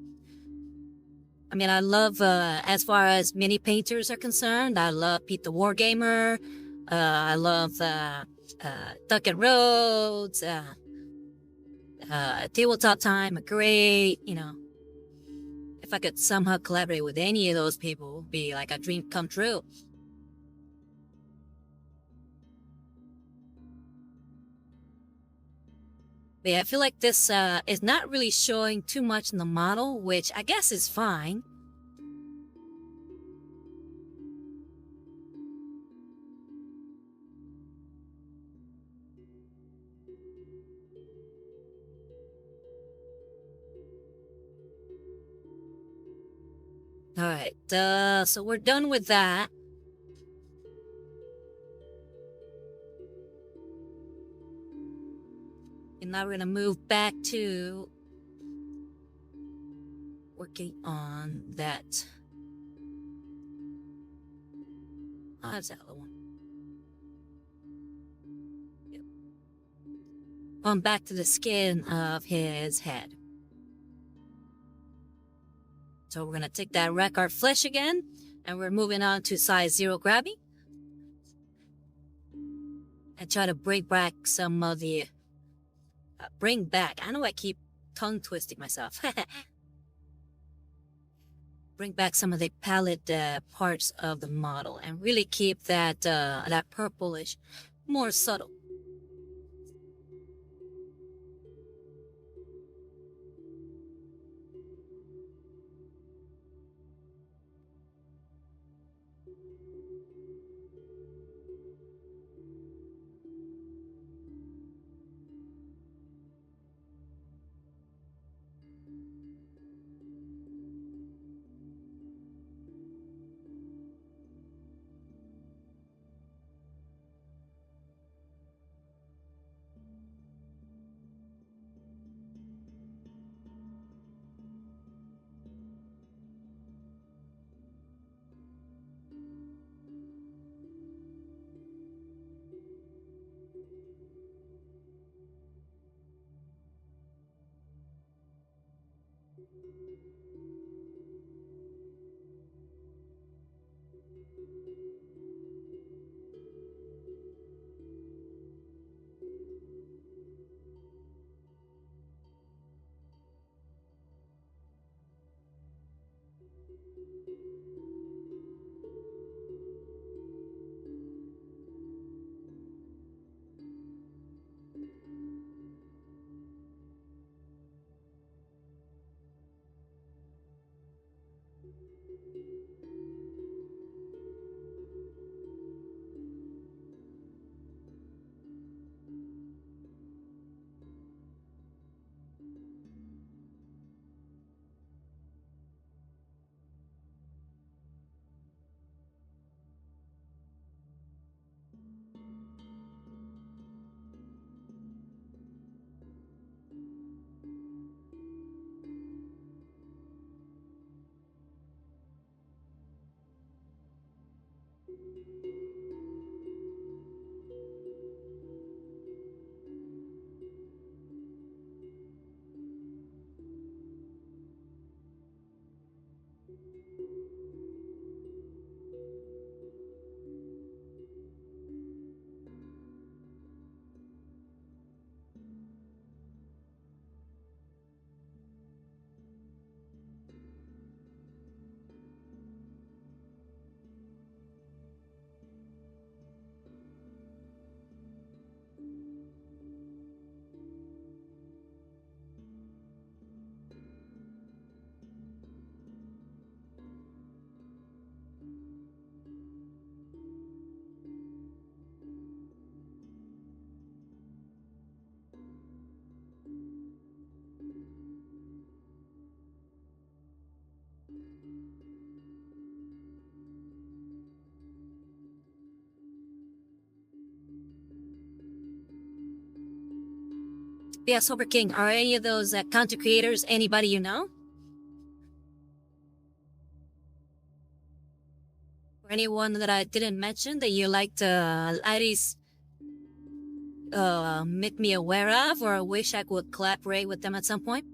I mean, I love, as far as mini painters are concerned, I love Pete the Wargamer. I love Duncan Rhodes. Tabletop Time, great, if I could somehow collaborate with any of those people, it would be like a dream come true. But yeah, I feel like this is not really showing too much in the model, which I guess is fine. Alright, so we're done with that. And now we're gonna move back to working on that. Oh, that's the other one. Yep. On back to the skin of his head. So we're gonna take that Rackard flesh again, and we're moving on to size 0 Grabby. And try to bring back some of the... I know I keep tongue twisting myself. Bring back some of the palette parts of the model and really keep that that purplish more subtle. Yeah, Sober King, are any of those content creators anybody you know? Or anyone that I didn't mention that you like to at least make me aware of, or wish I could collaborate with them at some point?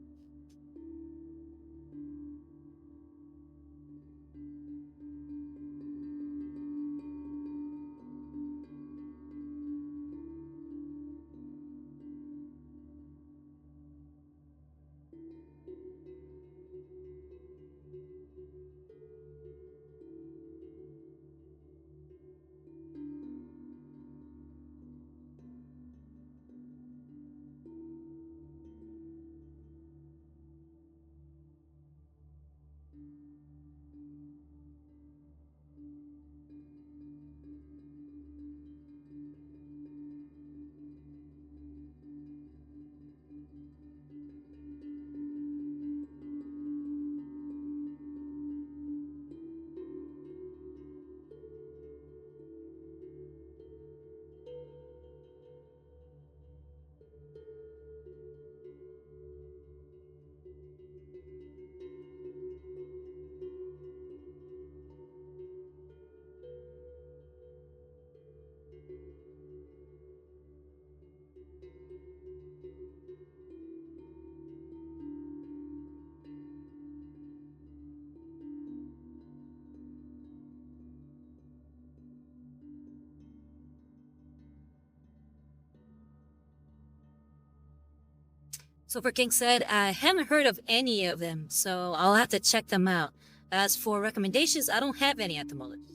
Sober King said, I haven't heard of any of them, so I'll have to check them out. As for recommendations, I don't have any at the moment.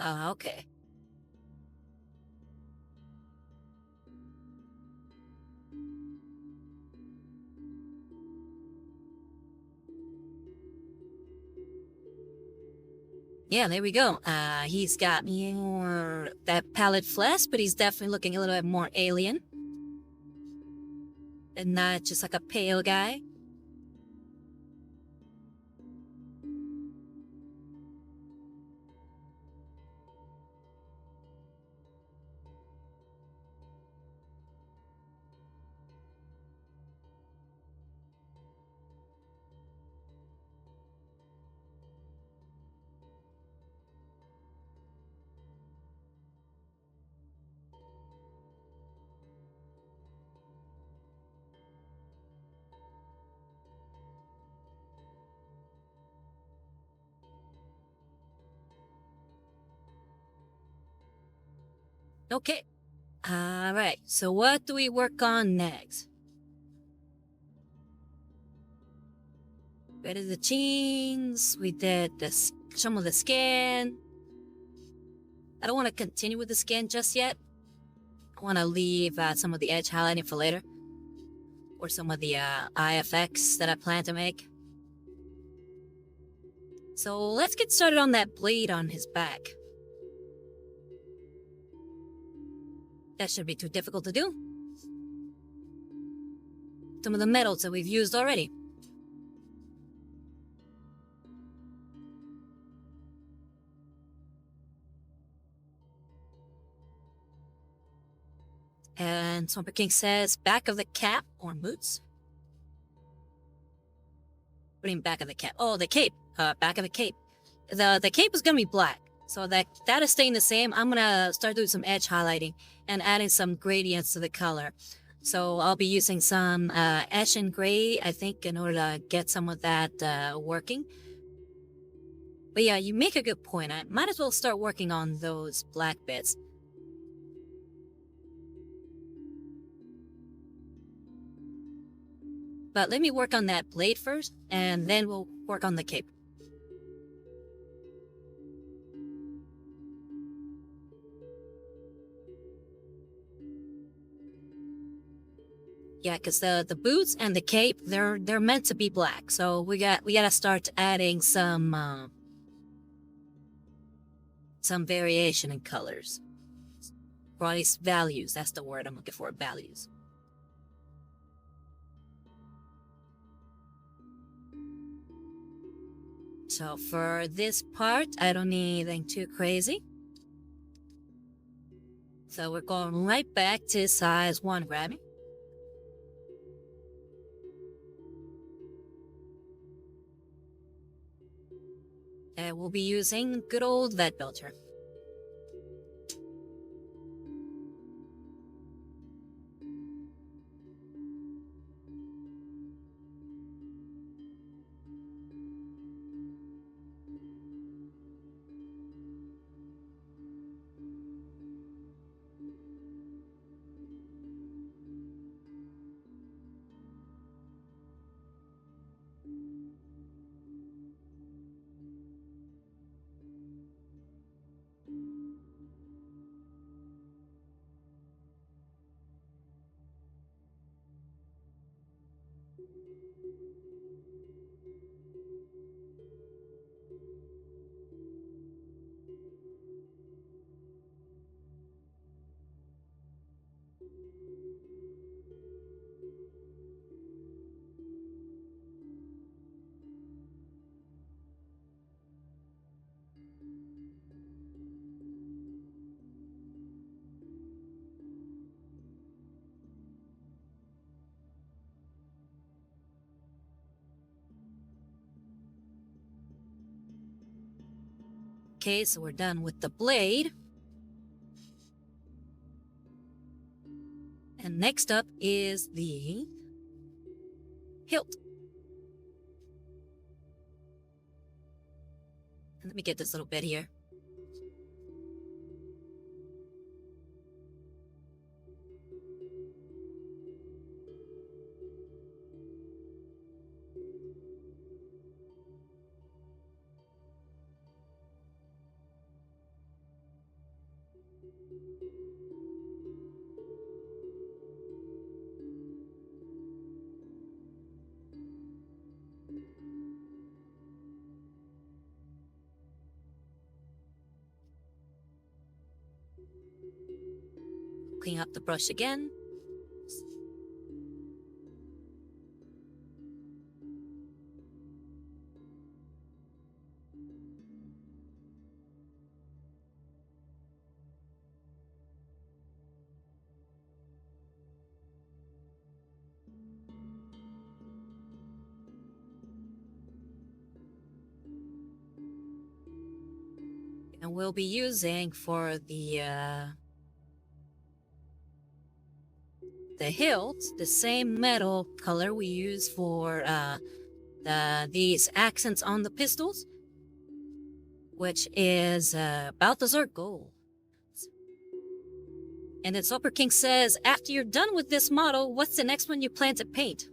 Okay. Yeah, there we go. He's got more that pallid flesh, but he's definitely looking a little bit more alien. And not just like a pale guy. Okay. Alright, so what do we work on next? We did the chains, we did some of the scan. I don't want to continue with the scan just yet. I want to leave some of the edge highlighting for later. Or some of the IFX that I plan to make. So let's get started on that blade on his back. That shouldn't be too difficult to do. Some of the metals that we've used already. And Swamper King says, back of the cap or boots? What do you mean back of the cap? Oh, the cape. Back of the cape. The cape is gonna be black. So that is staying the same. I'm gonna start doing some edge highlighting and adding some gradients to the color. So I'll be using some ash and gray, I think, in order to get some of that working. But yeah, you make a good point. I might as well start working on those black bits. But let me work on that blade first, and then we'll work on the cape. Yeah, because the boots and the cape, they're meant to be black. So we gotta start adding some variation in colors. Or at least values. That's the word I'm looking for, values. So for this part, I don't need anything too crazy. So we're going right back to size 1 grabbing. we'll be using good old Vet Belcher. Okay, so we're done with the blade. And next up is the hilt. And let me get this little bit here. Clean up the brush again. And we'll be using for the hilt the same metal color we use for these accents on the pistols, which is Balthazar Gold. And then Super King says, after you're done with this model, what's the next one you plan to paint?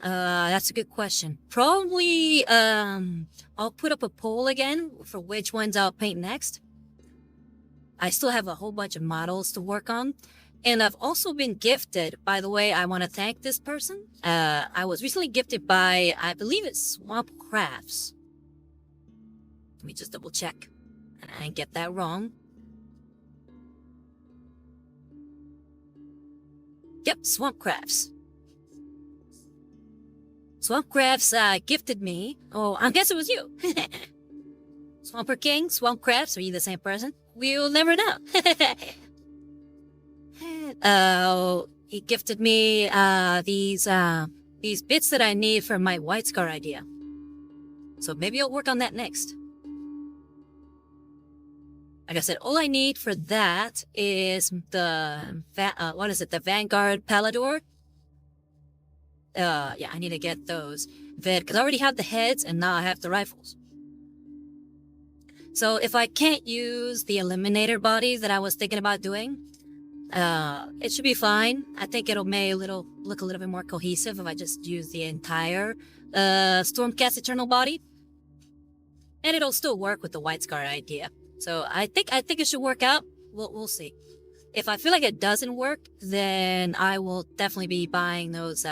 That's a good question. Probably, I'll put up a poll again for which ones I'll paint next. I still have a whole bunch of models to work on. And I've also been gifted, by the way, I want to thank this person. I was recently gifted by, I believe it's Swamp Crafts. Let me just double check. I didn't get that wrong. Yep, Swamp Crafts. Swamp Crafts gifted me. Oh, I guess it was you. Swamper King, Swamp Crafts, are you the same person? We'll never know. He gifted me these bits that I need for my White Scar idea. So maybe I'll work on that next. Like I said, all I need for that is the the Vanguard Palador. Yeah, I need to get those. Because I already have the heads and now I have the rifles. So if I can't use the Eliminator bodies that I was thinking about doing, it should be fine. I think it'll look a little bit more cohesive if I just use the entire Stormcast Eternal body. And it'll still work with the White Scar idea. So I think it should work out. We'll see. If I feel like it doesn't work, then I will definitely be buying those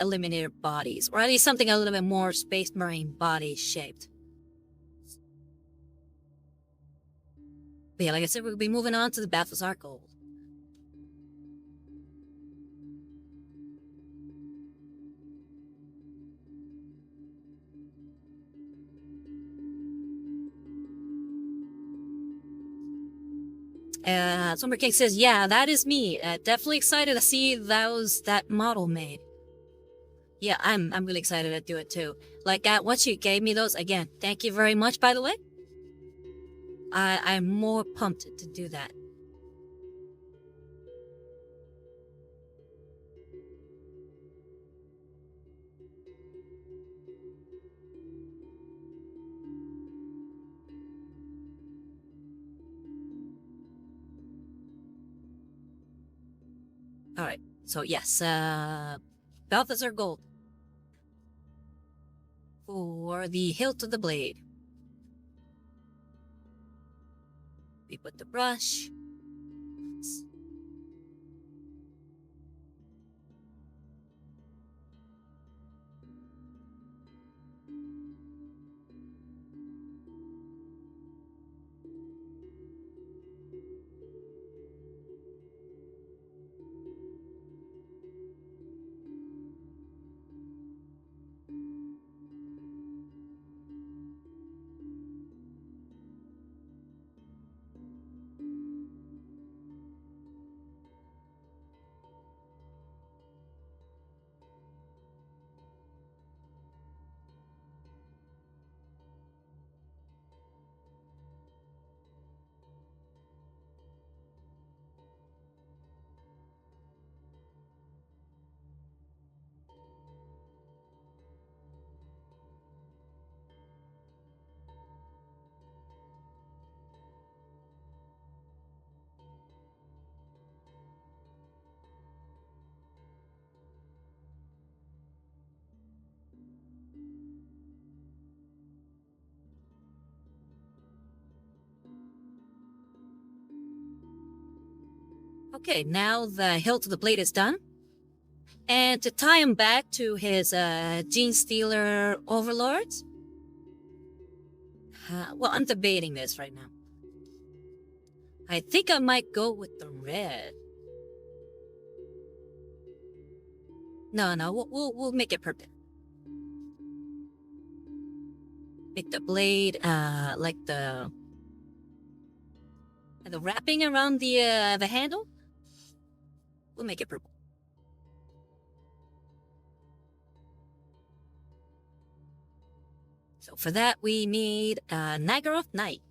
Eliminator bodies, or at least something a little bit more Space Marine body shaped. But yeah, like I said, we'll be moving on to the Balthazar Gold. Summer King says, yeah, that is me. Definitely excited to see that model made. Yeah, I'm really excited to do it too. Like once you gave me those, again, thank you very much, by the way. I'm more pumped to do that. All right. So yes, Balthazar Gold for the hilt of the blade. We put the brush. Okay, now the hilt of the blade is done. And to tie him back to his Genestealer overlords, well, I'm debating this right now. I think I might go with the red. No, we'll make it purple. Make the blade like the wrapping around the handle. We'll make it purple. So for that we need Nagaroth Knight.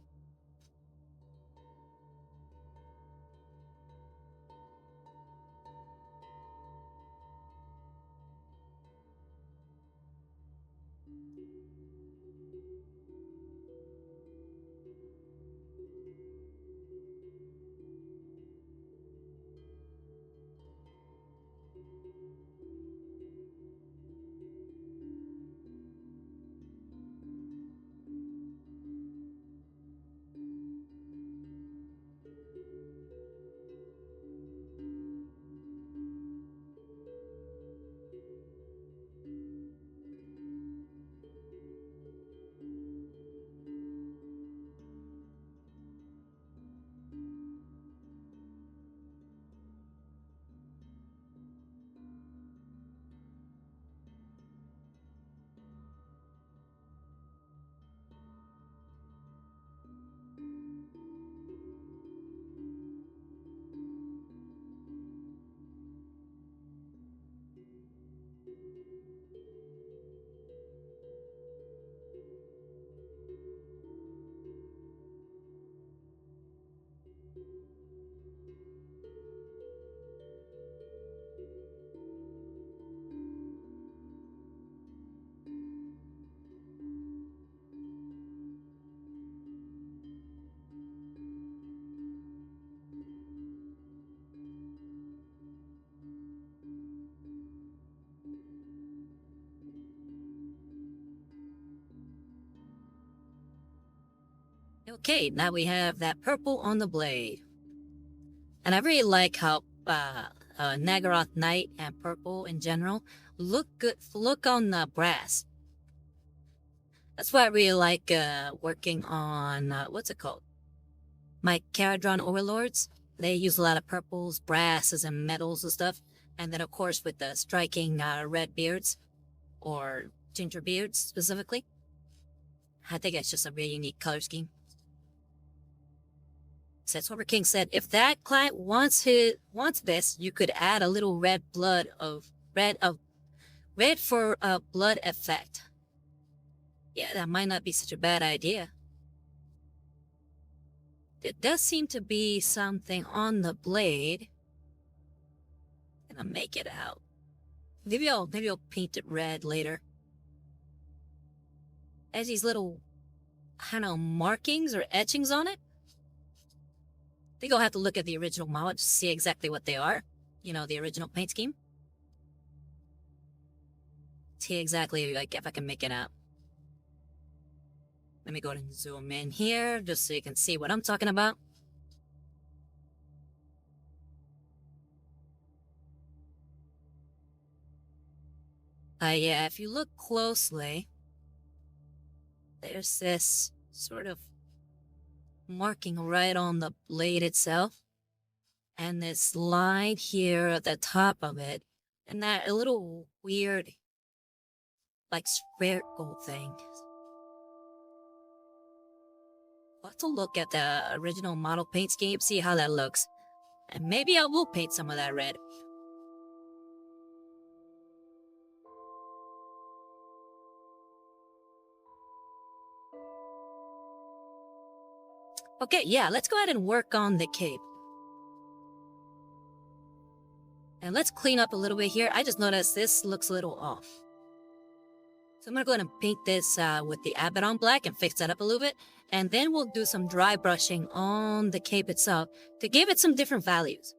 Okay, now we have that purple on the blade. And I really like how Nagaroth Knight and purple in general look good, look on brass. That's why I really like working on, what's it called? My Caradron Overlords. They use a lot of purples, brasses, and metals and stuff. And then, of course, with the striking red beards, or ginger beards specifically. I think it's just a really unique color scheme. So Silver King said, if that client wants this, you could add a little red Red for a blood effect. Yeah, that might not be such a bad idea. There does seem to be something on the blade. And I'll make it out. Maybe I'll paint it red later. Has these little, I don't know, markings or etchings on it. I think I'll have to look at the original model to see exactly what they are. You know, the original paint scheme. See exactly, like, if I can make it out. Let me go ahead and zoom in here, just so you can see what I'm talking about. Yeah, if you look closely, there's this sort of marking right on the blade itself. And this line here at the top of it. And that little weird, like, spherical thing. I'll have to look at the original model paint scheme, see how that looks. And maybe I will paint some of that red. Okay, yeah, let's go ahead and work on the cape. And let's clean up a little bit here. I just noticed this looks a little off. So I'm going to go ahead and paint this with the Abaddon black and fix that up a little bit. And then we'll do some dry brushing on the cape itself to give it some different values.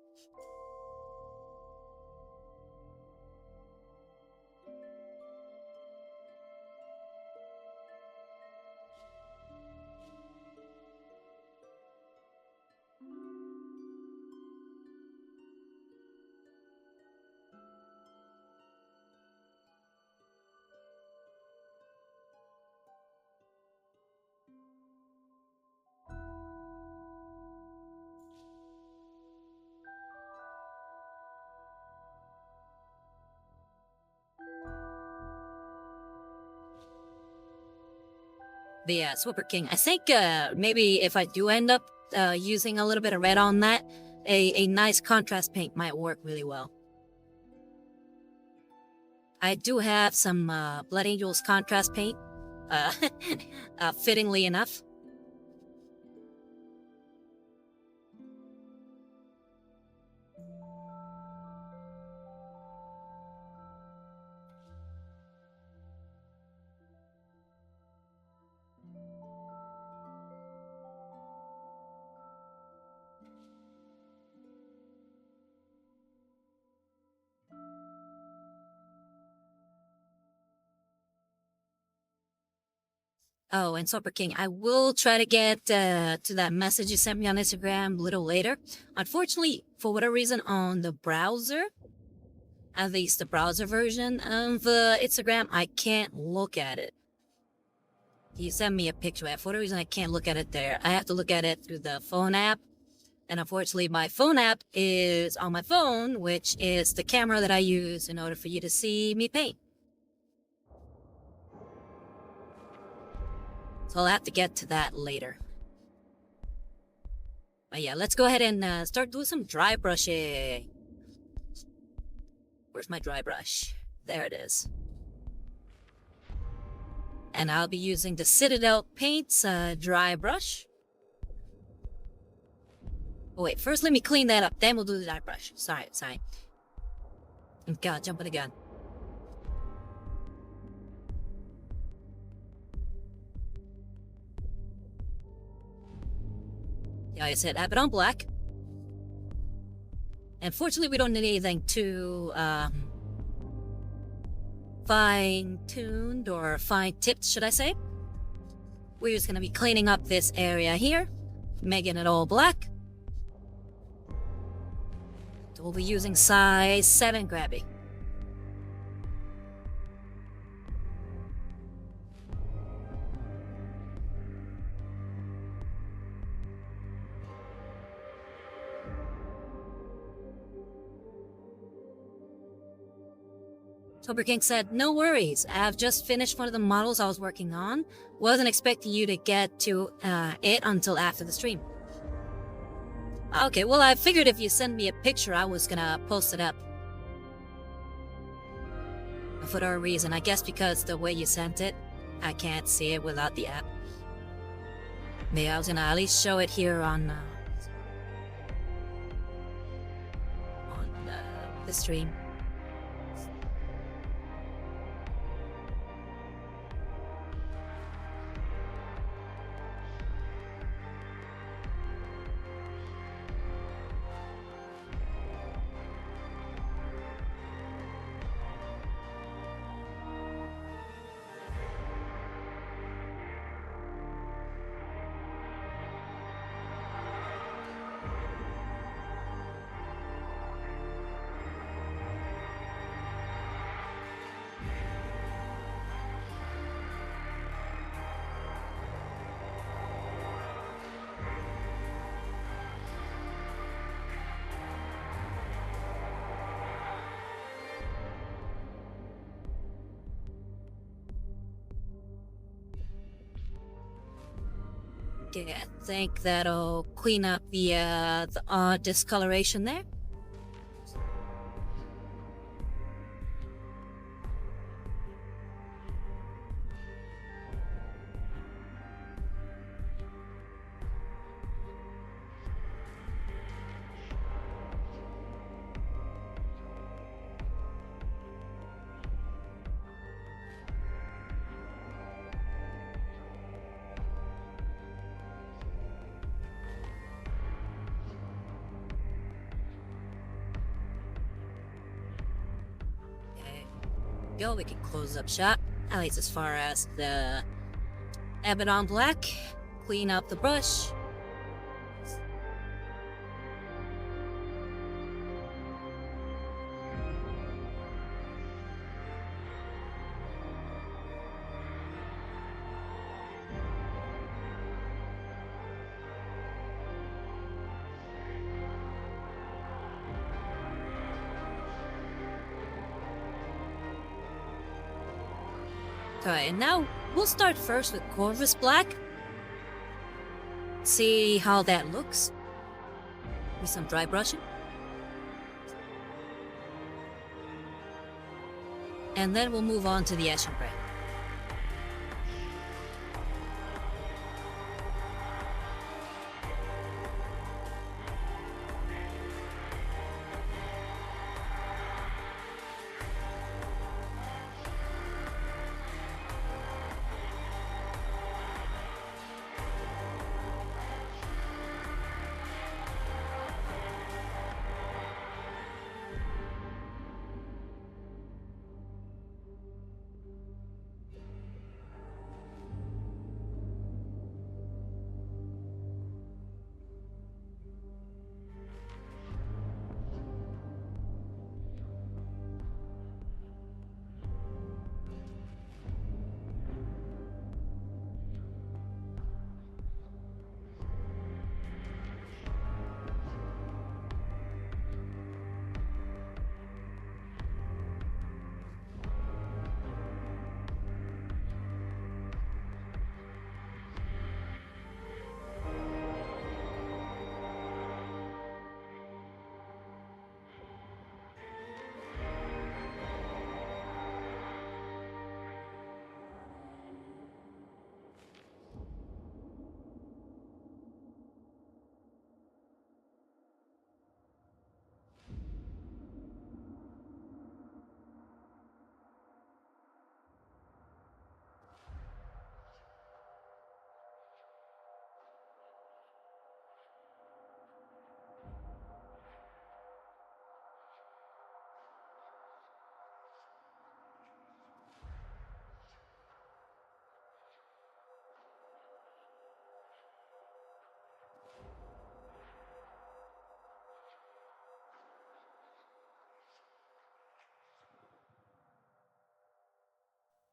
But yeah, Swipper King. I think maybe if I do end up using a little bit of red on that, a nice contrast paint might work really well. I do have some Blood Angels contrast paint, fittingly enough. Oh, and Super King, I will try to get to that message you sent me on Instagram a little later. Unfortunately, for whatever reason, on the browser, at least the browser version of Instagram, I can't look at it. You sent me a picture, but for whatever reason, I can't look at it there. I have to look at it through the phone app. And unfortunately, my phone app is on my phone, which is the camera that I use in order for you to see me paint. So I'll have to get to that later. But yeah, let's go ahead and start doing some dry brushing. Where's my dry brush? There it is. And I'll be using the Citadel Paints dry brush. Oh wait, first let me clean that up, then we'll do the dry brush. Sorry. God, jumping the gun. Yeah, I said Abaddon black. Unfortunately, we don't need anything too fine-tuned or fine-tipped, should I say. We're just gonna be cleaning up this area here, making it all black. So we'll be using size 7 grabby. Sober King said, no worries, I've just finished one of the models I was working on. Wasn't expecting you to get to it until after the stream. Okay, well I figured if you send me a picture I was gonna post it up. for a reason. I guess because the way you sent it, I can't see it without the app. Maybe I was gonna at least show it here on the stream. Okay, I think that'll clean up the odd discoloration there. Go, we can close up shop, at least as far as the Abaddon Black. Clean up the brush. Okay, and now we'll start first with Corvus Black. See how that looks. With some dry brushing. And then we'll move on to the Ashen Gray.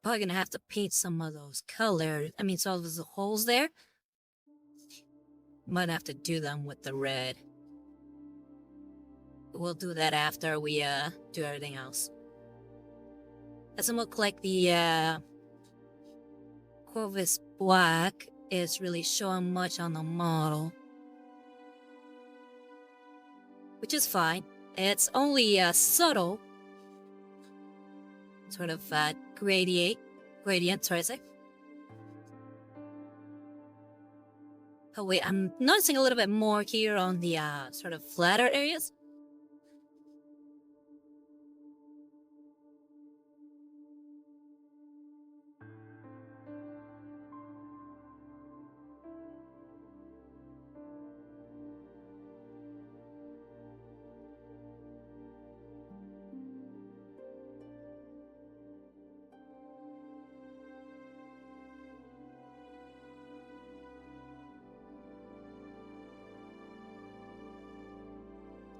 Probably gonna have to paint some of those colors. I mean, some of the holes there. Might have to do them with the red. We'll do that after we do everything else. Doesn't look like the Corvus Black is really showing much on the model, which is fine. It's only subtle. sort of gradient, sorry to say. Oh wait, I'm noticing a little bit more here on the sort of flatter areas.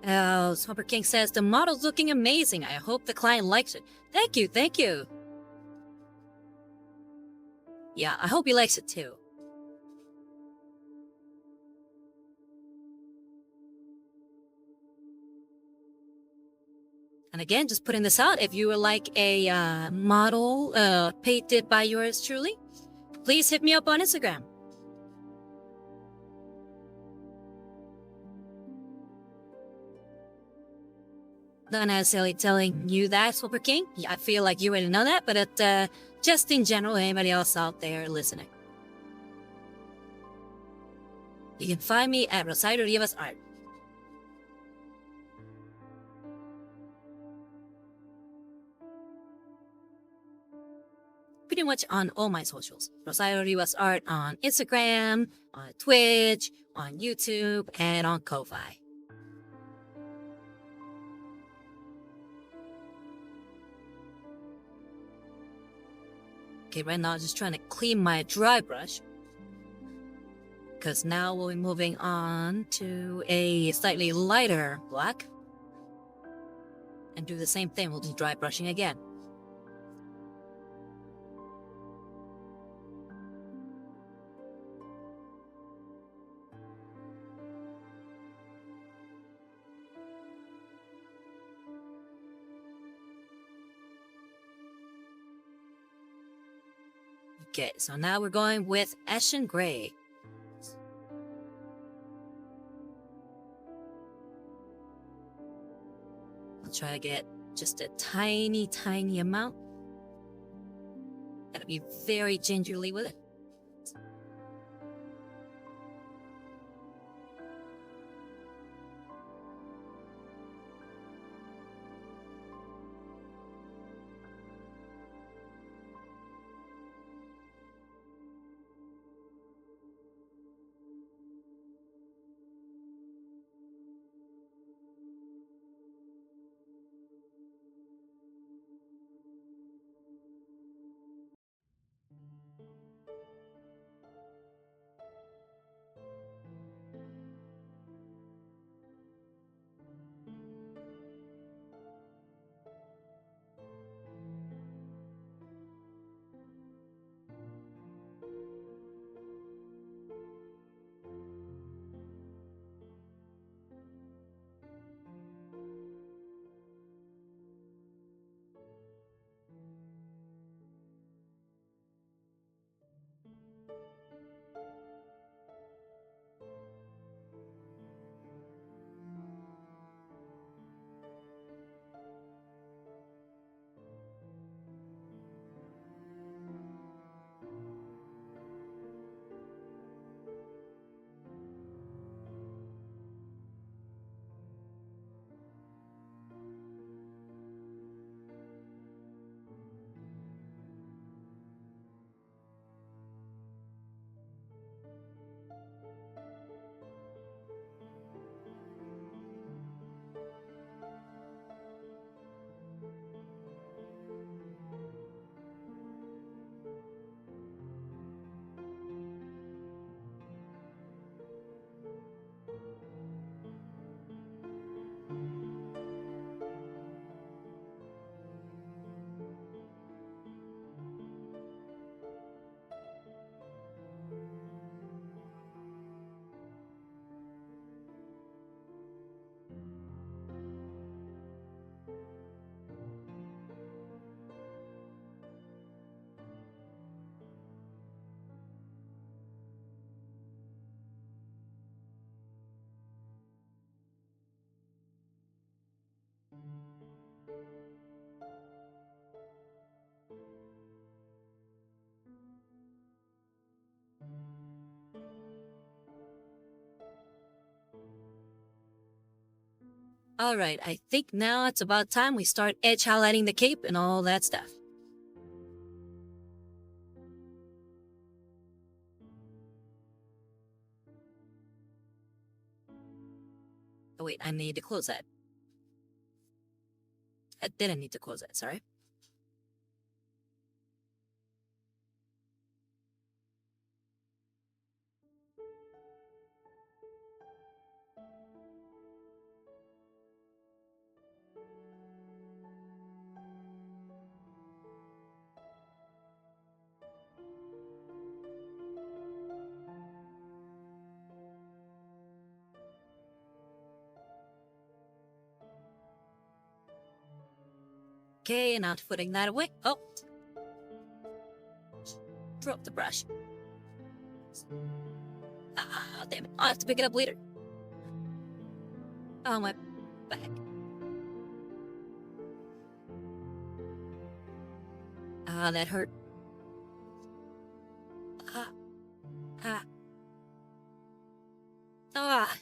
Oh, Swamper King says, the model's looking amazing. I hope the client likes it. Thank you, thank you. Yeah, I hope he likes it too. And again, just putting this out, if you would like a model painted by yours truly, please hit me up on Instagram. Not necessarily telling you that, Swamper King. Yeah, I feel like you already know that, but just in general, anybody else out there listening. You can find me at Rosario Rivas Art. Pretty much on all my socials. Rosario Rivas Art on Instagram, on Twitch, on YouTube, and on Ko-Fi. Okay, right now I'm just trying to clean my dry brush, because now we'll be moving on to a slightly lighter black. And do the same thing, we'll do dry brushing again. Okay, so now we're going with Ashen Gray. I'll try to get just a tiny, tiny amount. Gotta be very gingerly with it. Alright, I think now it's about time we start edge highlighting the cape and all that stuff. Oh wait, I need to close that. I didn't need to close that, sorry. Okay, now putting that away. Oh! Drop the brush. Ah, damn it. I'll have to pick it up later. Oh, my back. Ah, that hurt. Ah. Ah. Ah.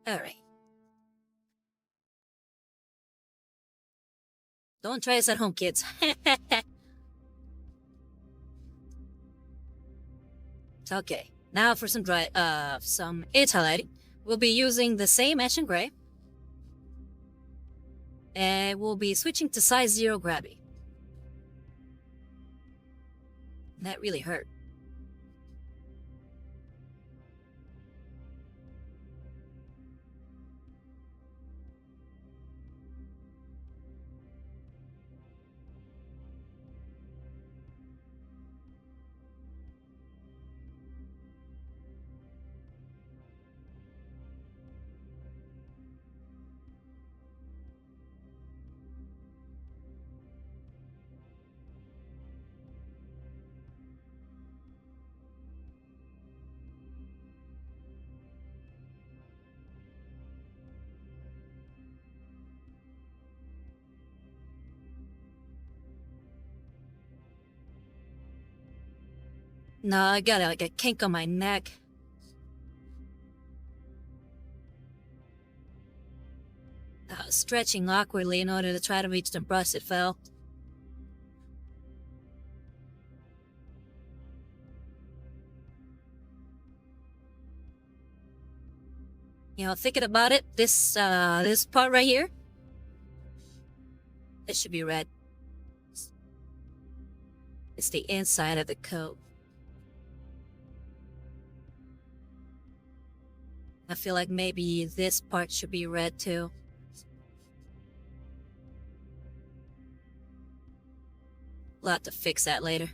Alright. Don't try this at home, kids. Okay, now for some edge highlighting. We'll be using the same Ash and Gray. And we'll be switching to size 0 gravity. That really hurt. No, I got like a kink on my neck. I was stretching awkwardly in order to try to reach the brush. It fell. You know, thinking about it, this part right here, it should be red. It's the inside of the coat. I feel like maybe this part should be red too. We'll have to fix that later.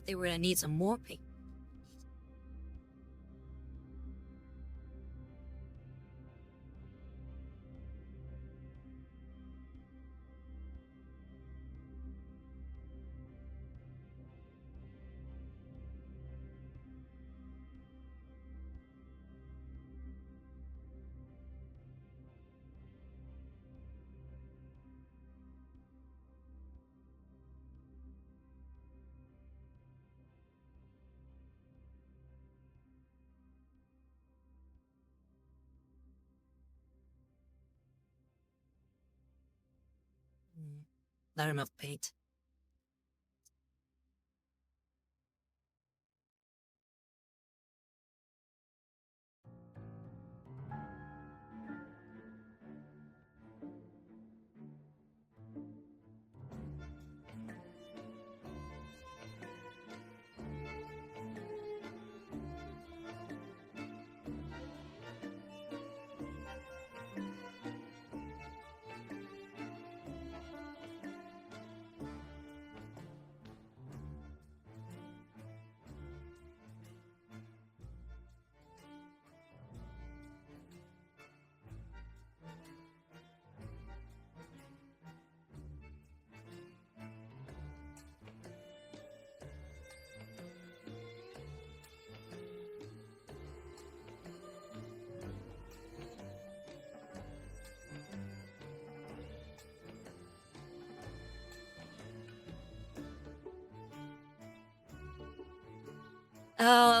think we're gonna need some more paint. Not enough paint.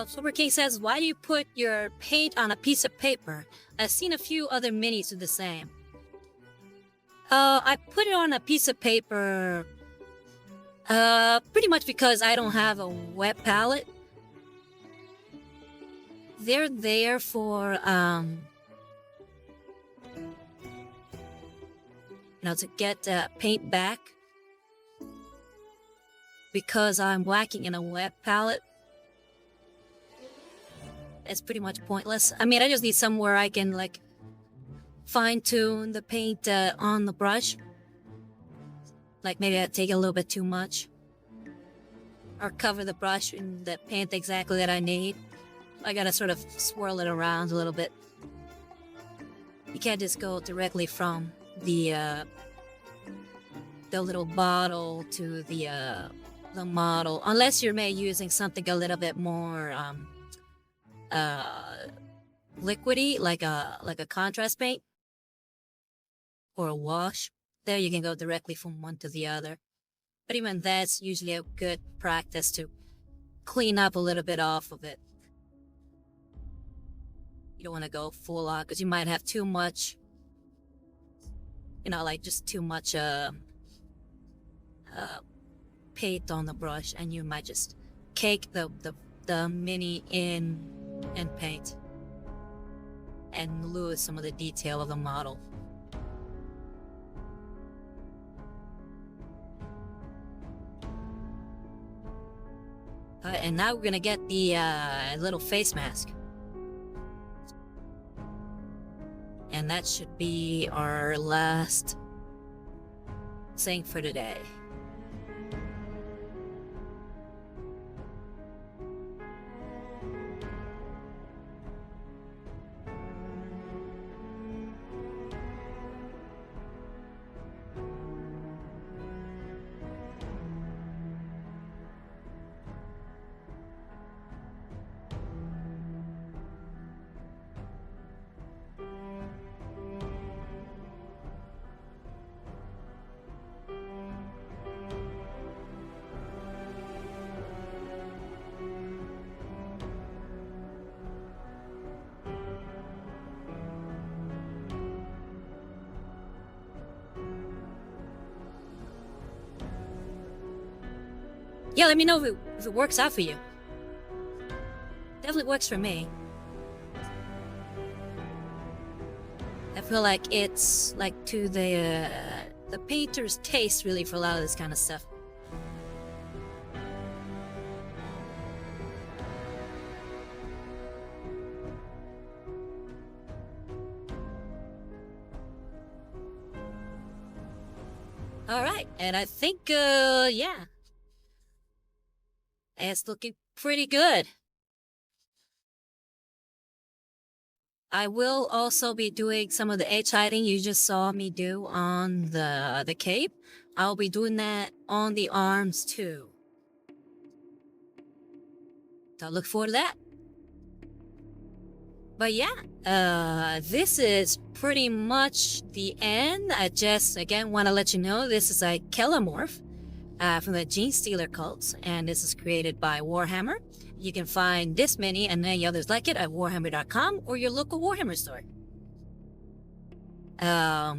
Silver King says, why do you put your paint on a piece of paper? I've seen a few other minis do the same. I put it on a piece of paper, pretty much because I don't have a wet palette. They're there for, to get paint back. Because I'm whacking in a wet palette. It's pretty much pointless. I mean, I just need somewhere I can, like, fine-tune the paint on the brush. Like, maybe I take a little bit too much. Or cover the brush in the paint exactly that I need. I gotta sort of swirl it around a little bit. You can't just go directly from the little bottle to the model. Unless you're maybe using something a little bit more, liquidy, like a contrast paint or a wash. There you can go directly from one to the other. But even that's usually a good practice to clean up a little bit off of it. You don't want to go full on because you might have too much, like just too much paint on the brush, and you might just cake the mini in paint and lose some of the detail of the model. And now we're gonna get the little face mask. And that should be our last thing for today. Yeah, let me know if it works out for you. Definitely works for me. I feel like it's like to the painter's taste really for a lot of this kind of stuff. All right, and I think yeah. it's looking pretty good. I will also be doing some of the edge hiding you just saw me do on the cape. I'll be doing that on the arms too. So look forward to that. But yeah, this is pretty much the end. I just, again, want to let you know this is a Kelermorph from the Genestealer cults, and this is created by Warhammer. You can find this many and many others like it at warhammer.com or your local Warhammer store. I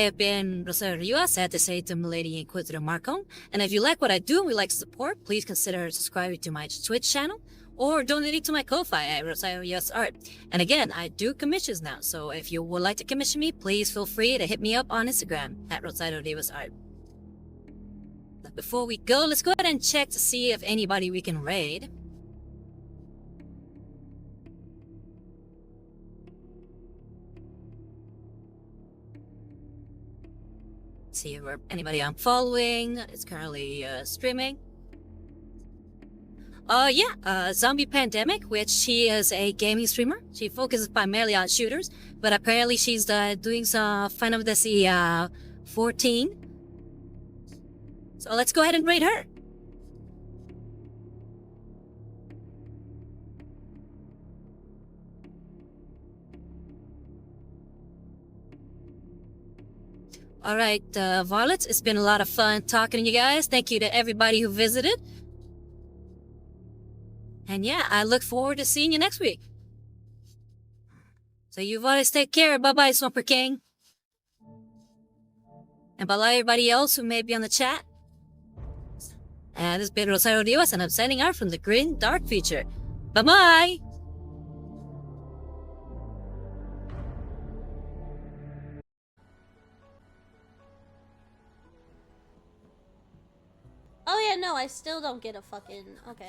have been Rosario, sad to say, to Milady Inquisitor Marcom. And if you like what I do and would like to support, please consider subscribing to my Twitch channel or donating to my Ko-Fi at Rosario's Art. And again, I do commissions now, so if you would like to commission me, please feel free to hit me up on Instagram at Rosario's Art. But before we go, let's go ahead and check to see if anybody we can raid. See if anybody I'm following is currently streaming. Zombie Pandemic, which she is a gaming streamer. She focuses primarily on shooters, but apparently she's doing some Final Fantasy 14. So let's go ahead and raid her. Alright, Varlets, it's been a lot of fun talking to you guys. Thank you to everybody who visited. And yeah, I look forward to seeing you next week. So you Varlets, take care. Bye-bye, Swamper King. And bye everybody else who may be on the chat. And this has been Rosario Rivas, and I'm signing out from the Grim Dark Future. Bye-bye! Oh yeah, no, I still don't get a fucking... Okay.